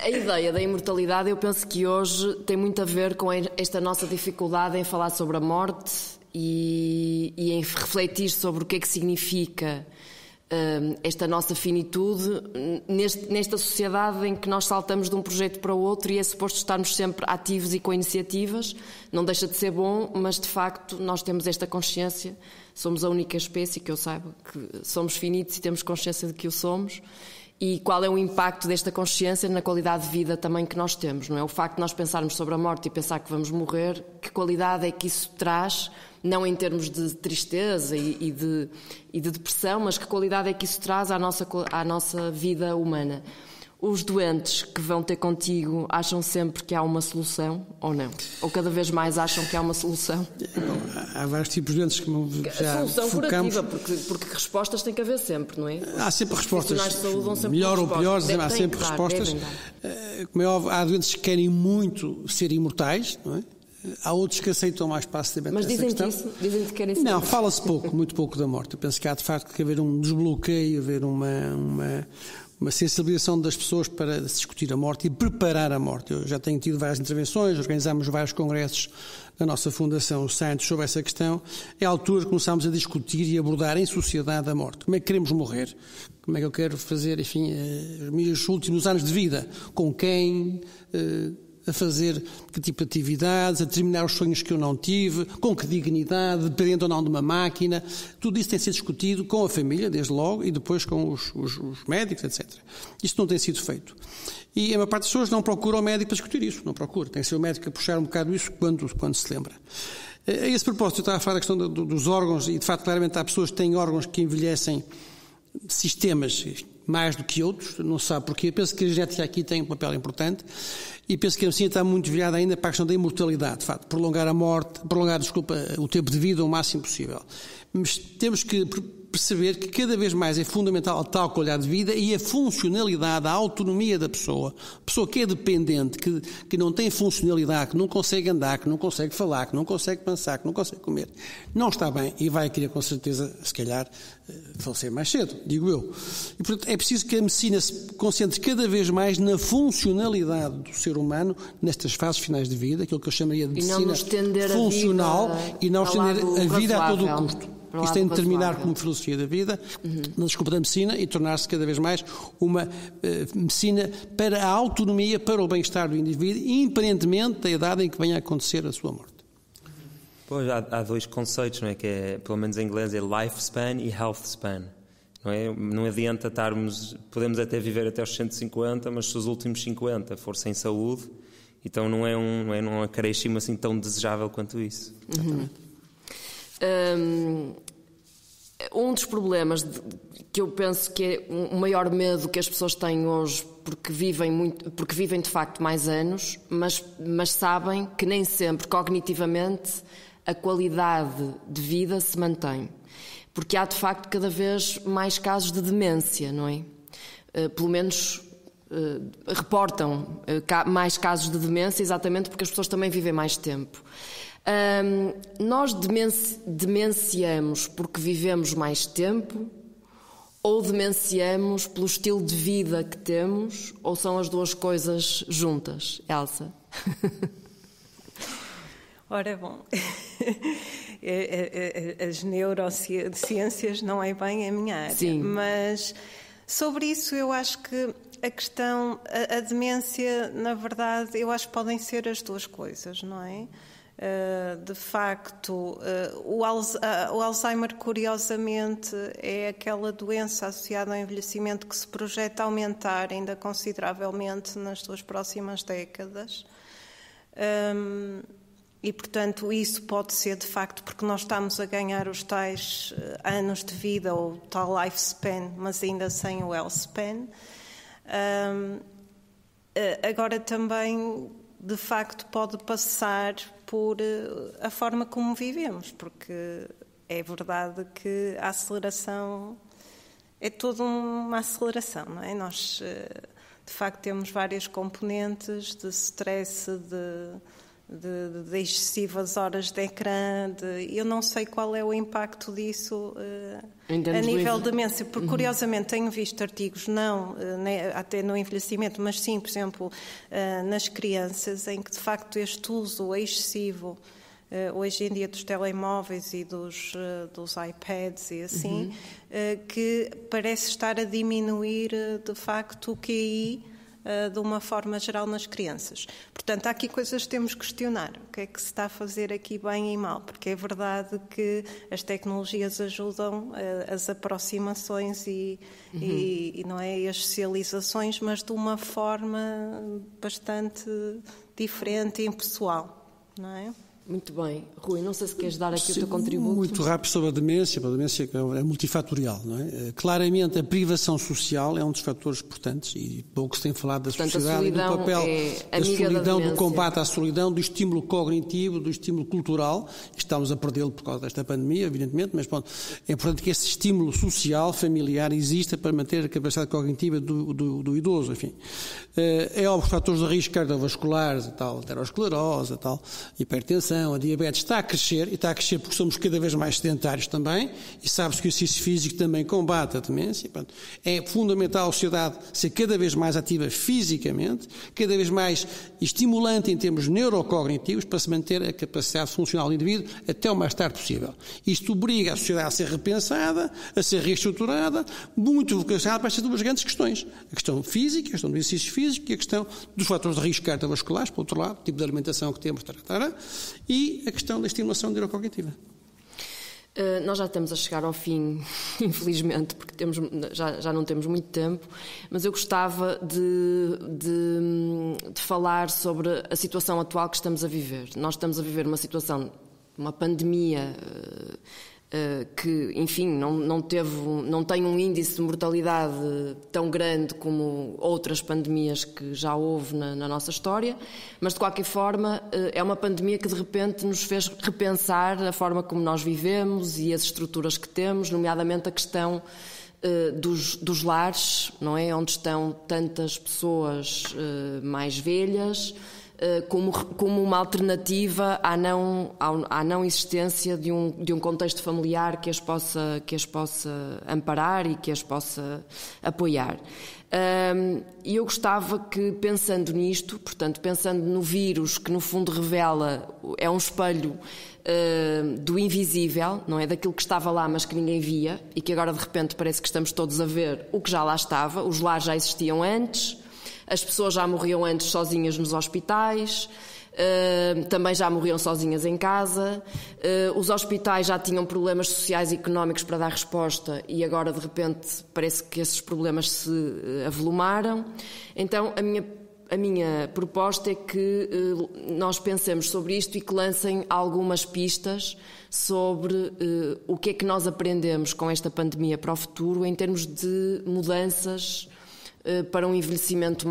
A ideia da imortalidade, eu penso que hoje tem muito a ver com esta nossa dificuldade em falar sobre a morte e em refletir sobre o que é que significa esta nossa finitude nesta sociedade em que nós saltamos de um projeto para o outro e é suposto estarmos sempre ativos e com iniciativas. Não deixa de ser bom, mas de facto nós temos esta consciência, somos a única espécie que eu saiba que somos finitos e temos consciência de que o somos. E qual é o impacto desta consciência na qualidade de vida também que nós temos, não é? O facto de nós pensarmos sobre a morte e pensar que vamos morrer, que qualidade é que isso traz, não em termos de tristeza e de depressão, mas que qualidade é que isso traz à nossa vida humana. Os doentes que vão ter contigo acham sempre que há uma solução ou não? Ou cada vez mais acham que há uma solução?
Bom, há vários tipos de doentes que já
a solução
focamos.
curativa, porque respostas tem que haver sempre, não é?
Há sempre respostas.
Os profissionais de saúde dão sempre
melhor ou pior, há sempre
claro,
respostas. Como é óbvio, há doentes que querem muito ser imortais, não é? Há outros que aceitam mais passivamente essa questão.
Mas dizem que querem ser.
Não, fala-se muito pouco da morte. Eu penso que há de facto que haver um desbloqueio, haver uma sensibilização das pessoas para discutir a morte e preparar a morte. Eu já tenho tido várias intervenções, organizámos vários congressos na nossa Fundação Santos sobre essa questão. É a altura de começarmos a discutir e abordar em sociedade a morte. Como é que queremos morrer? como é que eu quero fazer, enfim, os meus últimos anos de vida, com quem, a fazer que tipo de atividades, a terminar os sonhos que eu não tive, com que dignidade, dependendo ou não de uma máquina. Tudo isso tem sido discutido com a família, desde logo, e depois com os médicos, etc. Isto não tem sido feito. E a maior parte das pessoas não procura o médico para discutir isso, não procura. Tem que ser o médico a puxar um bocado isso quando se lembra. A esse propósito, eu estava a falar da questão dos órgãos, e de facto, claramente, há pessoas que têm órgãos que envelhecem sistemas mais do que outros, não se sabe porquê. Penso que a genética aqui tem um papel importante e penso que a medicina está muito virada ainda para a questão da imortalidade, de facto, prolongar o tempo de vida o máximo possível. Mas temos que perceber que cada vez mais é fundamental a tal qualidade de vida e a funcionalidade, a autonomia da pessoa. A pessoa que é dependente, que não tem funcionalidade, que não consegue andar, que não consegue falar, que não consegue pensar, que não consegue comer, não está bem e vai querer com certeza, se calhar, falecer mais cedo, digo eu. E, portanto, é preciso que a medicina se concentre cada vez mais na funcionalidade do ser humano nestas fases finais de vida, aquilo que eu chamaria de medicina funcional, e não estender a vida a todo o custo. Isto tem de terminar como filosofia da vida, na desculpa da medicina, e tornar-se cada vez mais uma medicina para a autonomia, para o bem-estar do indivíduo, independentemente da idade em que venha a acontecer a sua morte.
Pois, há dois conceitos, não é? Que é, pelo menos em inglês, é lifespan e health span. Não é? Não adianta podemos até viver até aos 150, mas se os últimos 50 for sem saúde, então não é um acréscimo assim tão desejável quanto isso.
Um dos problemas que eu penso que é o maior medo que as pessoas têm hoje, porque vivem de facto mais anos, mas sabem que nem sempre cognitivamente a qualidade de vida se mantém, porque há de facto cada vez mais casos de demência, não é? Pelo menos reportam mais casos de demência, exatamente porque as pessoas também vivem mais tempo. Nós demenciamos porque vivemos mais tempo, ou demenciamos pelo estilo de vida que temos, ou são as duas coisas juntas, Elsa?
Ora, bom, as neurociências não é bem a minha área.
Sim.
Mas sobre isso eu acho que a questão, a demência, na verdade, eu acho que podem ser as duas coisas, não é? De facto, o Alzheimer, curiosamente, é aquela doença associada ao envelhecimento que se projeta aumentar ainda consideravelmente nas duas próximas décadas. E, portanto, isso pode ser, de facto, porque nós estamos a ganhar os tais anos de vida, ou tal lifespan, mas ainda sem o health span. Agora também, de facto, pode passar por a forma como vivemos, porque é verdade que a aceleração é toda uma aceleração, não é? Nós, de facto, temos várias componentes de stress, de excessivas horas de ecrã, eu não sei qual é o impacto disso a nível de demência, porque curiosamente tenho visto artigos, não até no envelhecimento, mas sim, por exemplo, nas crianças, em que de facto este uso excessivo hoje em dia dos telemóveis e dos iPads e assim, que parece estar a diminuir de facto o QI de uma forma geral nas crianças. Portanto, há aqui coisas que temos que questionar. O que é que se está a fazer aqui bem e mal? Porque é verdade que as tecnologias ajudam as aproximações e não é, as socializações, mas de uma forma bastante diferente e impessoal, não é?
Muito bem. Rui, não sei se queres dar aqui o teu contributo.
Muito rápido sobre a demência que é multifatorial, não é? Claramente a privação social é um dos fatores importantes e pouco se tem falado da sociedade, do papel da solidão, do combate à solidão, do estímulo cognitivo, do estímulo cultural. Estamos a perdê-lo por causa desta pandemia, evidentemente, mas pronto, é importante que esse estímulo social, familiar, exista para manter a capacidade cognitiva do idoso, enfim. É óbvio, fatores de risco cardiovasculares, a tal aterosclerose, a tal hipertensão, hipertensão, a diabetes está a crescer, e está a crescer porque somos cada vez mais sedentários também, e sabe-se que o exercício físico também combate a demência. Portanto, é fundamental a sociedade ser cada vez mais ativa fisicamente, cada vez mais estimulante em termos neurocognitivos, para se manter a capacidade funcional do indivíduo até o mais tarde possível. Isto obriga a sociedade a ser repensada, a ser reestruturada, muito vocacionada para estas duas grandes questões. A questão física, a questão do exercício físico, e a questão dos fatores de risco cardiovasculares, por outro lado, tipo de alimentação que temos, e a questão da estimulação neurocognitiva.
Nós já estamos a chegar ao fim, infelizmente, porque já não temos muito tempo, mas eu gostava de falar sobre a situação atual que estamos a viver. Nós estamos a viver uma situação, uma pandemia que, enfim, não tem um índice de mortalidade tão grande como outras pandemias que já houve na nossa história, mas de qualquer forma é uma pandemia que de repente nos fez repensar a forma como nós vivemos e as estruturas que temos, nomeadamente a questão dos lares, não é? Onde estão tantas pessoas mais velhas, como uma alternativa à não existência de um contexto familiar que as possa amparar e que as possa apoiar. E eu gostava que, pensando nisto, portanto, pensando no vírus que no fundo revela, é um espelho do invisível, não é? Daquilo que estava lá mas que ninguém via e que agora de repente parece que estamos todos a ver o que já lá estava. Os lares já existiam antes, as pessoas já morriam antes sozinhas nos hospitais, também já morriam sozinhas em casa, os hospitais já tinham problemas sociais e económicos para dar resposta e agora de repente parece que esses problemas se avolumaram. Então a minha proposta é que nós pensemos sobre isto e que lancem algumas pistas sobre o que é que nós aprendemos com esta pandemia para o futuro em termos de mudanças para um envelhecimento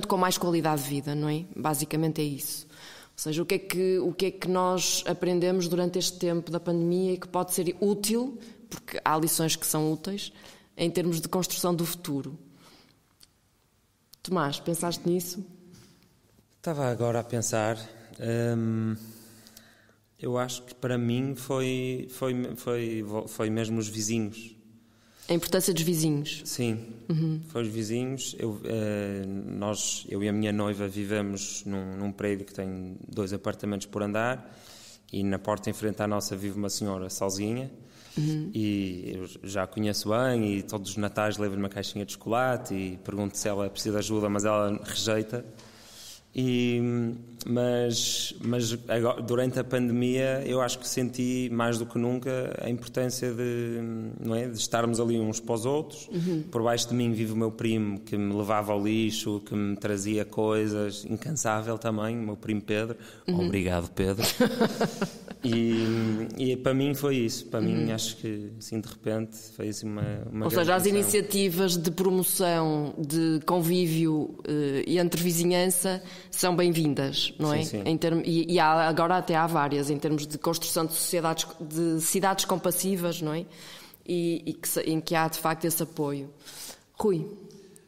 com mais qualidade de vida, não é? Basicamente é isso. Ou seja, o que é que nós aprendemos durante este tempo da pandemia e que pode ser útil, porque há lições que são úteis, em termos de construção do futuro. Tomás, pensaste nisso?
Estava agora a pensar. Eu acho que para mim foi mesmo os vizinhos.
A importância dos vizinhos.
Sim, foi os vizinhos. Eu e a minha noiva vivemos num prédio que tem 2 apartamentos por andar e na porta em frente à nossa vive uma senhora sozinha. E eu já a conheço bem e todos os natais levo-lhe uma caixinha de chocolate e pergunto se ela precisa de ajuda, mas ela rejeita. Mas agora, durante a pandemia eu acho que senti mais do que nunca a importância de estarmos ali uns para os outros. Por baixo de mim vive o meu primo que me levava ao lixo, que me trazia coisas, incansável também, o meu primo Pedro. Obrigado, Pedro. E para mim foi isso. Para mim acho que assim de repente foi assim uma
Ou seja, as iniciativas de promoção de convívio e entre vizinhança são bem-vindas, não é?
Sim.
Agora até há várias em termos de construção de cidades compassivas, não é? Em que há de facto esse apoio. Rui.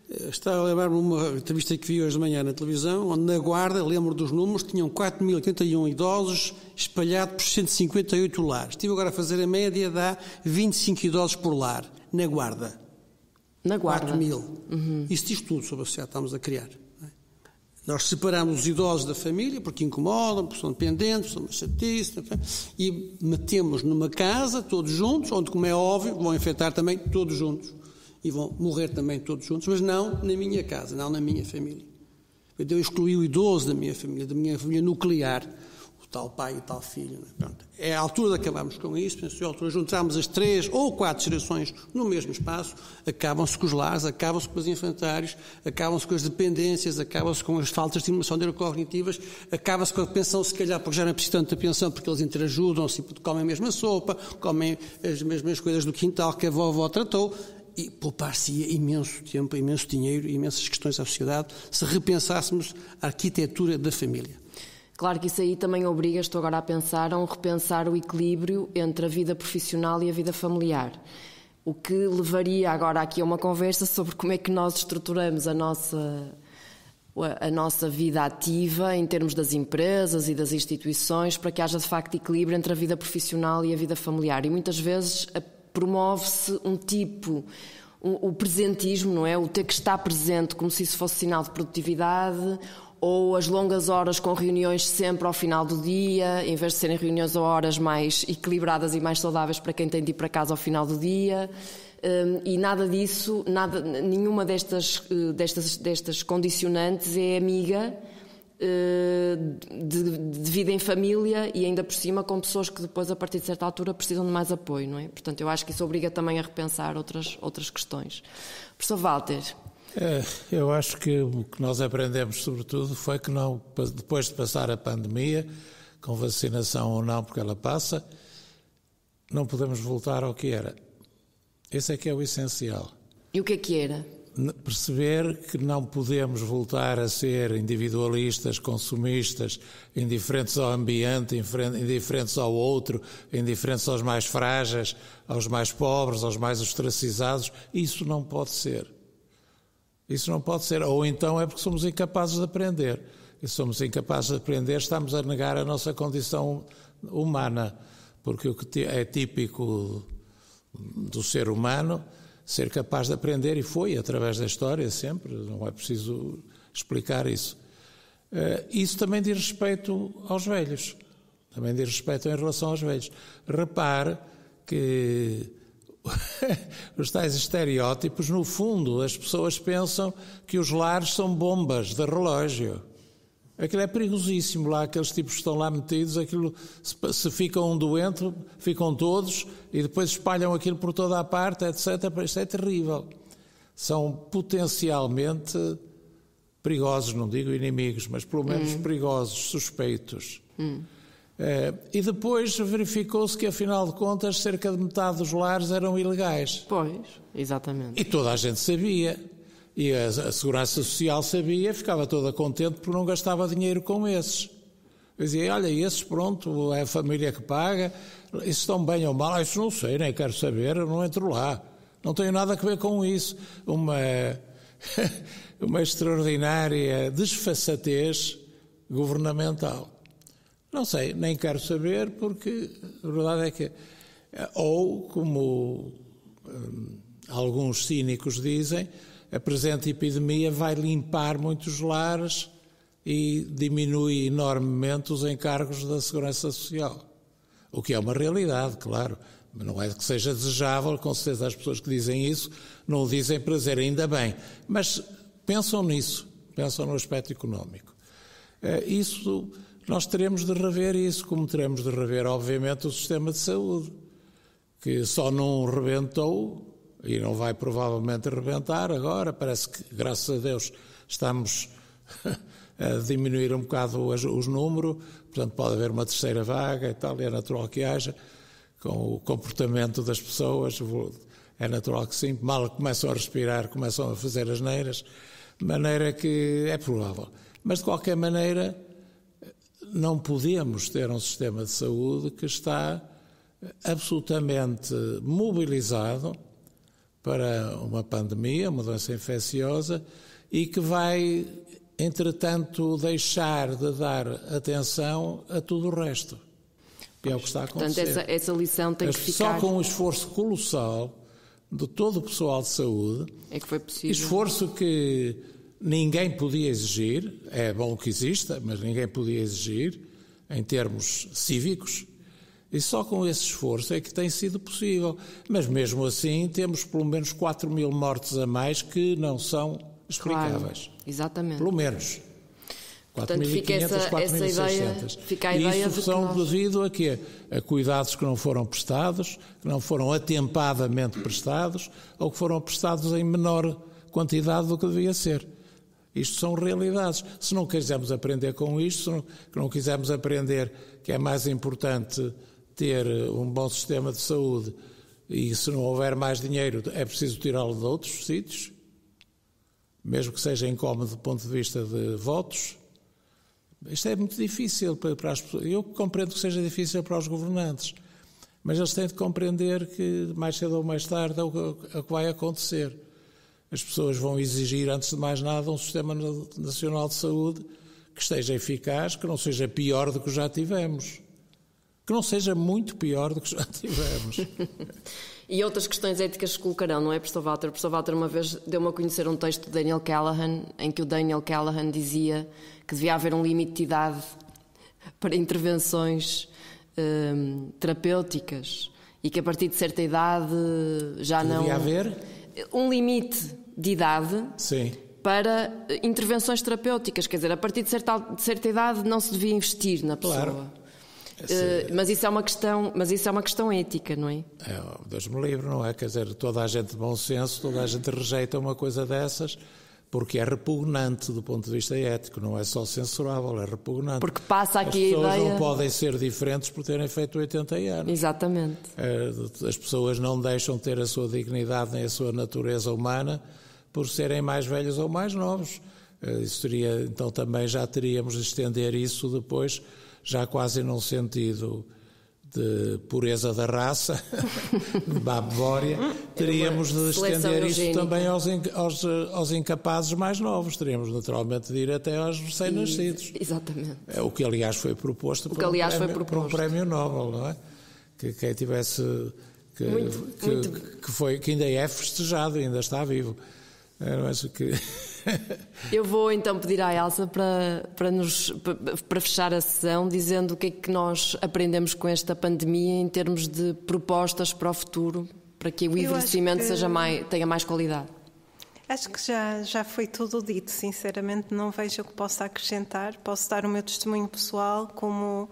Estava a lembrar-me de uma entrevista que vi hoje de manhã na televisão, onde na Guarda, lembro dos números, tinham 4.081 idosos espalhados por 158 lares. Estive agora a fazer a média, dá 25 idosos por lar, na Guarda.
Na Guarda.
4.000. Isso diz tudo sobre a sociedade que estamos a criar. Nós separamos os idosos da família porque incomodam, porque são dependentes, porque são chatices, e metemos numa casa, todos juntos, onde, como é óbvio, vão infectar também todos juntos. E vão morrer também todos juntos, mas não na minha casa, não na minha família. Eu excluí o idoso da minha família nuclear, o tal pai e o tal filho. Pronto. É a altura de acabarmos com isso, penso eu, a altura de juntarmos as 3 ou 4 gerações no mesmo espaço, acabam-se com os lares, acabam-se com os infantários, acabam-se com as dependências, acabam-se com as faltas de estimulação neurocognitivas, acaba-se com a pensão, se calhar, porque já não é preciso tanto da pensão, porque eles interajudam-se, comem a mesma sopa, comem as mesmas coisas do quintal que a vovó tratou. E poupar-se-ia imenso tempo, imenso dinheiro, imensas questões à sociedade, se repensássemos a arquitetura da família.
Claro que isso aí também obriga, estou agora a pensar, a repensar o equilíbrio entre a vida profissional e a vida familiar. O que levaria agora aqui a uma conversa sobre como é que nós estruturamos a nossa vida ativa em termos das empresas e das instituições, para que haja de facto equilíbrio entre a vida profissional e a vida familiar. E muitas vezes promove-se o presentismo, não é? O ter que estar presente como se isso fosse sinal de produtividade, ou as longas horas com reuniões sempre ao final do dia, em vez de serem reuniões a horas mais equilibradas e mais saudáveis para quem tem de ir para casa ao final do dia. E nada disso, nenhuma destas condicionantes é amiga de vida em família, e ainda por cima com pessoas que depois, a partir de certa altura, precisam de mais apoio, não é? Portanto, eu acho que isso obriga também a repensar outras questões. Professor Walter.
Eu acho que o que nós aprendemos, sobretudo, foi que depois de passar a pandemia, com vacinação ou não, porque ela passa, não podemos voltar ao que era. Esse é que é o essencial.
E o que era?
Perceber que não podemos voltar a ser individualistas, consumistas, indiferentes ao ambiente, indiferentes ao outro, indiferentes aos mais frágeis, aos mais pobres, aos mais ostracizados. Isso não pode ser. Isso não pode ser. Ou então é porque somos incapazes de aprender. E se somos incapazes de aprender, estamos a negar a nossa condição humana. Porque o que é típico do ser humano, ser capaz de aprender, e foi através da história sempre, não é preciso explicar isso. Isso também diz respeito aos velhos, também diz respeito em relação aos velhos. Repare que os tais estereótipos, no fundo, as pessoas pensam que os lares são bombas de relógio. Aquilo é perigosíssimo lá, aqueles tipos que estão lá metidos, aquilo, se fica um doente, ficam todos e depois espalham aquilo por toda a parte, etc. Isto é terrível. São potencialmente perigosos, não digo inimigos, mas pelo menos perigosos, suspeitos. E depois verificou-se que, afinal de contas, cerca de metade dos lares eram ilegais.
Pois, exatamente.
E toda a gente sabia. E a Segurança Social sabia, ficava toda contente porque não gastava dinheiro com esses. Dizia, olha, esses, pronto, é a família que paga, esses estão bem ou mal, isso não sei, nem quero saber, eu não entro lá. Não tenho nada a ver com isso. Uma extraordinária desfaçatez governamental. Não sei, nem quero saber, porque a verdade é que... Ou, como alguns cínicos dizem, a presente epidemia vai limpar muitos lares e diminui enormemente os encargos da Segurança Social. O que é uma realidade, claro. Mas não é que seja desejável, com certeza as pessoas que dizem isso não o dizem para dizer ainda bem. Mas pensam nisso, pensam no aspecto económico. Isso, nós teremos de rever isso, como teremos de rever, obviamente, o sistema de saúde, que só não rebentou e não vai provavelmente rebentar agora. Parece que, graças a Deus, estamos a diminuir um bocado os números, portanto pode haver uma terceira vaga e tal, e é natural que haja, com o comportamento das pessoas, é natural que sim, mal começam a respirar, começam a fazer asneiras, de maneira que é provável. Mas, de qualquer maneira, não podemos ter um sistema de saúde que está absolutamente mobilizado para uma pandemia, uma doença infecciosa, e que vai, entretanto, deixar de dar atenção a tudo o resto. É o que está a acontecer.
Portanto, essa lição tem que ficar...
Só com um esforço colossal de todo o pessoal de saúde,
é que foi possível.
Esforço que ninguém podia exigir, é bom que exista, mas ninguém podia exigir, em termos cívicos, e só com esse esforço é que tem sido possível. Mas mesmo assim temos pelo menos 4.000 mortes a mais que não são explicáveis.
Claro, exatamente.
Pelo menos.
Portanto, fica essa ideia, fica a ideia
isso são devido a quê? A cuidados que não foram prestados, que não foram atempadamente prestados, ou que foram prestados em menor quantidade do que devia ser. Isto são realidades. Se não quisermos aprender com isto, se não quisermos aprender que é mais importante ter um bom sistema de saúde e se não houver mais dinheiro é preciso tirá-lo de outros sítios, mesmo que seja incómodo do ponto de vista de votos, isto é muito difícil para as pessoas. Eu compreendo que seja difícil para os governantes, mas eles têm de compreender que mais cedo ou mais tarde é o que vai acontecer. as pessoas vão exigir, antes de mais nada, um Sistema Nacional de Saúde que esteja eficaz, que não seja pior do que já tivemos. Que não seja muito pior do que já tivemos.
E outras questões éticas se colocarão, não é, Professor Walter? O Professor Walter uma vez deu-me a conhecer um texto de Daniel Callahan, em que o Daniel Callahan dizia que devia haver um limite de idade para intervenções terapêuticas e que a partir de certa idade já não...
Devia haver?
Um limite de idade...
Sim.
Para intervenções terapêuticas, quer dizer, a partir de certa idade não se devia investir na pessoa.
Claro.
Mas isso é uma questão ética, não é?
Deus-me livre, não é? Quer dizer, toda a gente de bom senso, toda a gente rejeita uma coisa dessas porque é repugnante do ponto de vista ético, não é só censurável, é repugnante.
Porque passa aqui
a ideia... As pessoas não podem ser diferentes por terem feito 80 anos.
Exatamente.
As pessoas não deixam de ter a sua dignidade nem a sua natureza humana por serem mais velhos ou mais novos. Isso teria, então também já teríamos de estender isso depois, já quase num sentido de pureza da raça, de má memória, teríamos de estender isso também aos incapazes mais novos, teríamos naturalmente de ir até aos recém-nascidos.
Exatamente.
O que aliás foi proposto para um prémio Nobel, não é? Que quem tivesse... Que ainda é festejado, ainda está vivo.
Eu vou então pedir à Elsa para fechar a sessão dizendo o que é que nós aprendemos com esta pandemia em termos de propostas para o futuro, para que o envelhecimento tenha mais qualidade.
Acho que já foi tudo dito, sinceramente não vejo o que possa acrescentar. Posso dar o meu testemunho pessoal como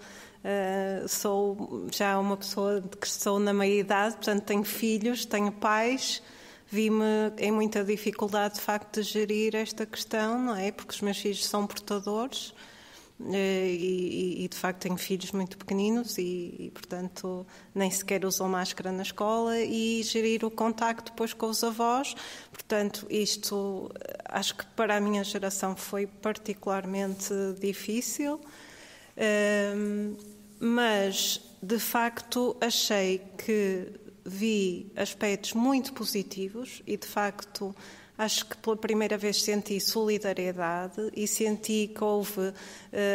sou já uma pessoa que estou na meia-idade, portanto tenho filhos, tenho pais. Vi-me em muita dificuldade, de facto, de gerir esta questão, não é? Porque os meus filhos são portadores e de facto, tenho filhos muito pequeninos e, portanto, nem sequer usam máscara na escola e gerir o contacto depois com os avós. Portanto, isto acho que para a minha geração foi particularmente difícil, mas, de facto, achei que vi aspectos muito positivos e, de facto, acho que pela primeira vez senti solidariedade e senti que houve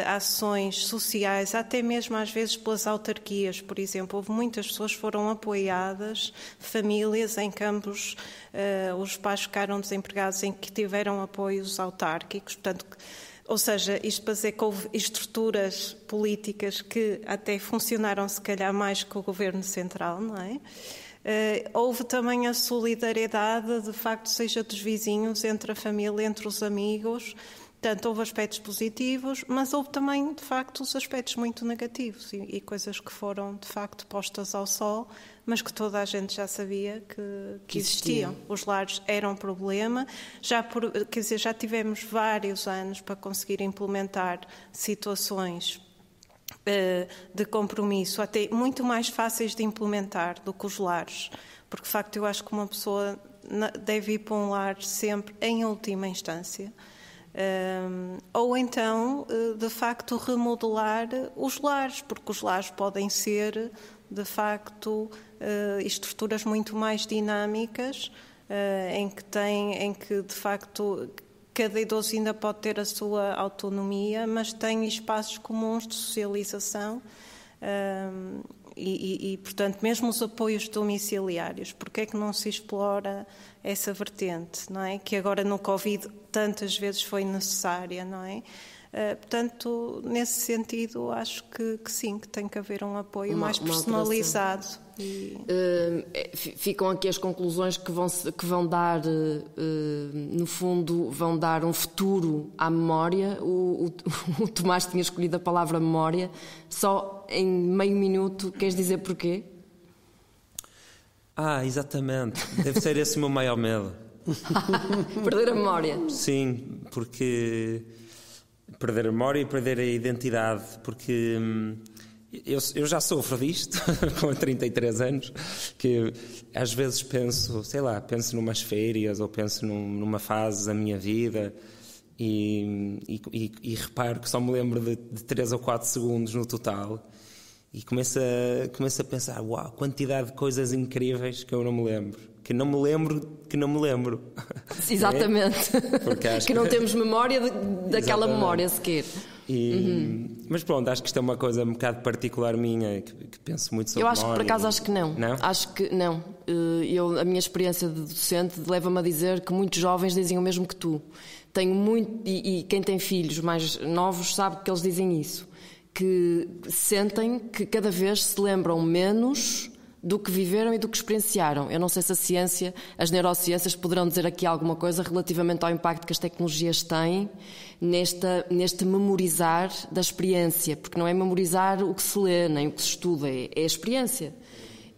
ações sociais, até mesmo às vezes pelas autarquias, por exemplo. Houve muitas pessoas que foram apoiadas, famílias em que ambos os pais ficaram desempregados, em que tiveram apoios autárquicos, portanto... Ou seja, isto para dizer que houve estruturas políticas que até funcionaram se calhar mais que o governo central, não é? Houve também a solidariedade, de facto, seja dos vizinhos, entre a família, entre os amigos. Portanto, houve aspectos positivos, mas houve também, de facto, os aspectos muito negativos e coisas que foram, de facto, postas ao sol, mas que toda a gente já sabia que existiam. Os lares eram um problema. Já tivemos vários anos para conseguir implementar situações de compromisso, até muito mais fáceis de implementar do que os lares, porque, de facto, eu acho que uma pessoa deve ir para um lar sempre em última instância. Ou então, de facto, remodelar os lares, porque os lares podem ser, de facto, estruturas muito mais dinâmicas, em que, de facto, cada idoso ainda pode ter a sua autonomia, mas tem espaços comuns de socialização e, portanto, mesmo os apoios domiciliários. Porque é que não se explora essa vertente, não é? Que agora no Covid tantas vezes foi necessária, não é? Portanto, nesse sentido, acho que sim, que tem que haver um apoio mais personalizado.
Ficam aqui as conclusões que vão dar, no fundo, vão dar um futuro à memória. O Tomás tinha escolhido a palavra memória. Só em meio minuto, queres dizer porquê?
Exatamente. Deve ser esse o meu maior medo.
Perder a memória.
Sim, porque... Perder a memória e perder a identidade, porque eu já sofro disto com 33 anos, que às vezes penso numas férias ou penso numa fase da minha vida e reparo que só me lembro de 3 ou 4 segundos no total E começo a pensar, uau, quantidade de coisas incríveis que eu não me lembro. Que não me lembro.
Exatamente.
Porque acho
que não temos memória daquela memória sequer.
Mas pronto, acho que isto é uma coisa um bocado particular minha, que penso muito sobre
Eu acho
memória.
Que por acaso acho que não.
Não?
Acho que não. A minha experiência de docente leva-me a dizer que muitos jovens dizem o mesmo que tu. Tenho muito, e quem tem filhos mais novos sabe que eles dizem isso. Que sentem que cada vez se lembram menos do que viveram e do que experienciaram. Eu não sei se a ciência, as neurociências poderão dizer aqui alguma coisa relativamente ao impacto que as tecnologias têm neste memorizar da experiência, porque não é memorizar o que se lê, nem o que se estuda, é a experiência.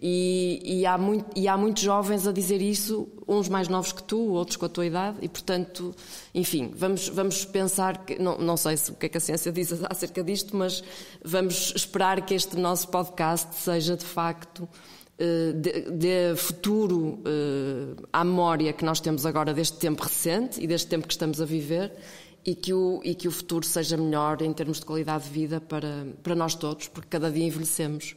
E há muitos jovens a dizer isso, uns mais novos que tu, outros com a tua idade, e portanto, enfim, vamos pensar que, não sei o que é que a ciência diz acerca disto, mas vamos esperar que este nosso podcast seja de facto de futuro à memória que nós temos agora deste tempo recente e deste tempo que estamos a viver, e que o futuro seja melhor em termos de qualidade de vida para nós todos, porque cada dia envelhecemos.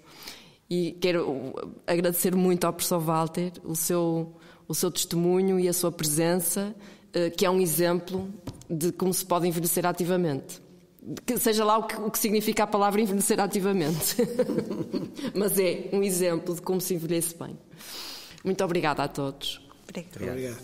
E quero agradecer muito ao professor Walter o seu testemunho e a sua presença, que é um exemplo de como se pode envelhecer ativamente. Que seja lá o que significa a palavra envelhecer ativamente. Mas é um exemplo de como se envelhece bem. Muito obrigada a todos.
Obrigada.
Obrigado.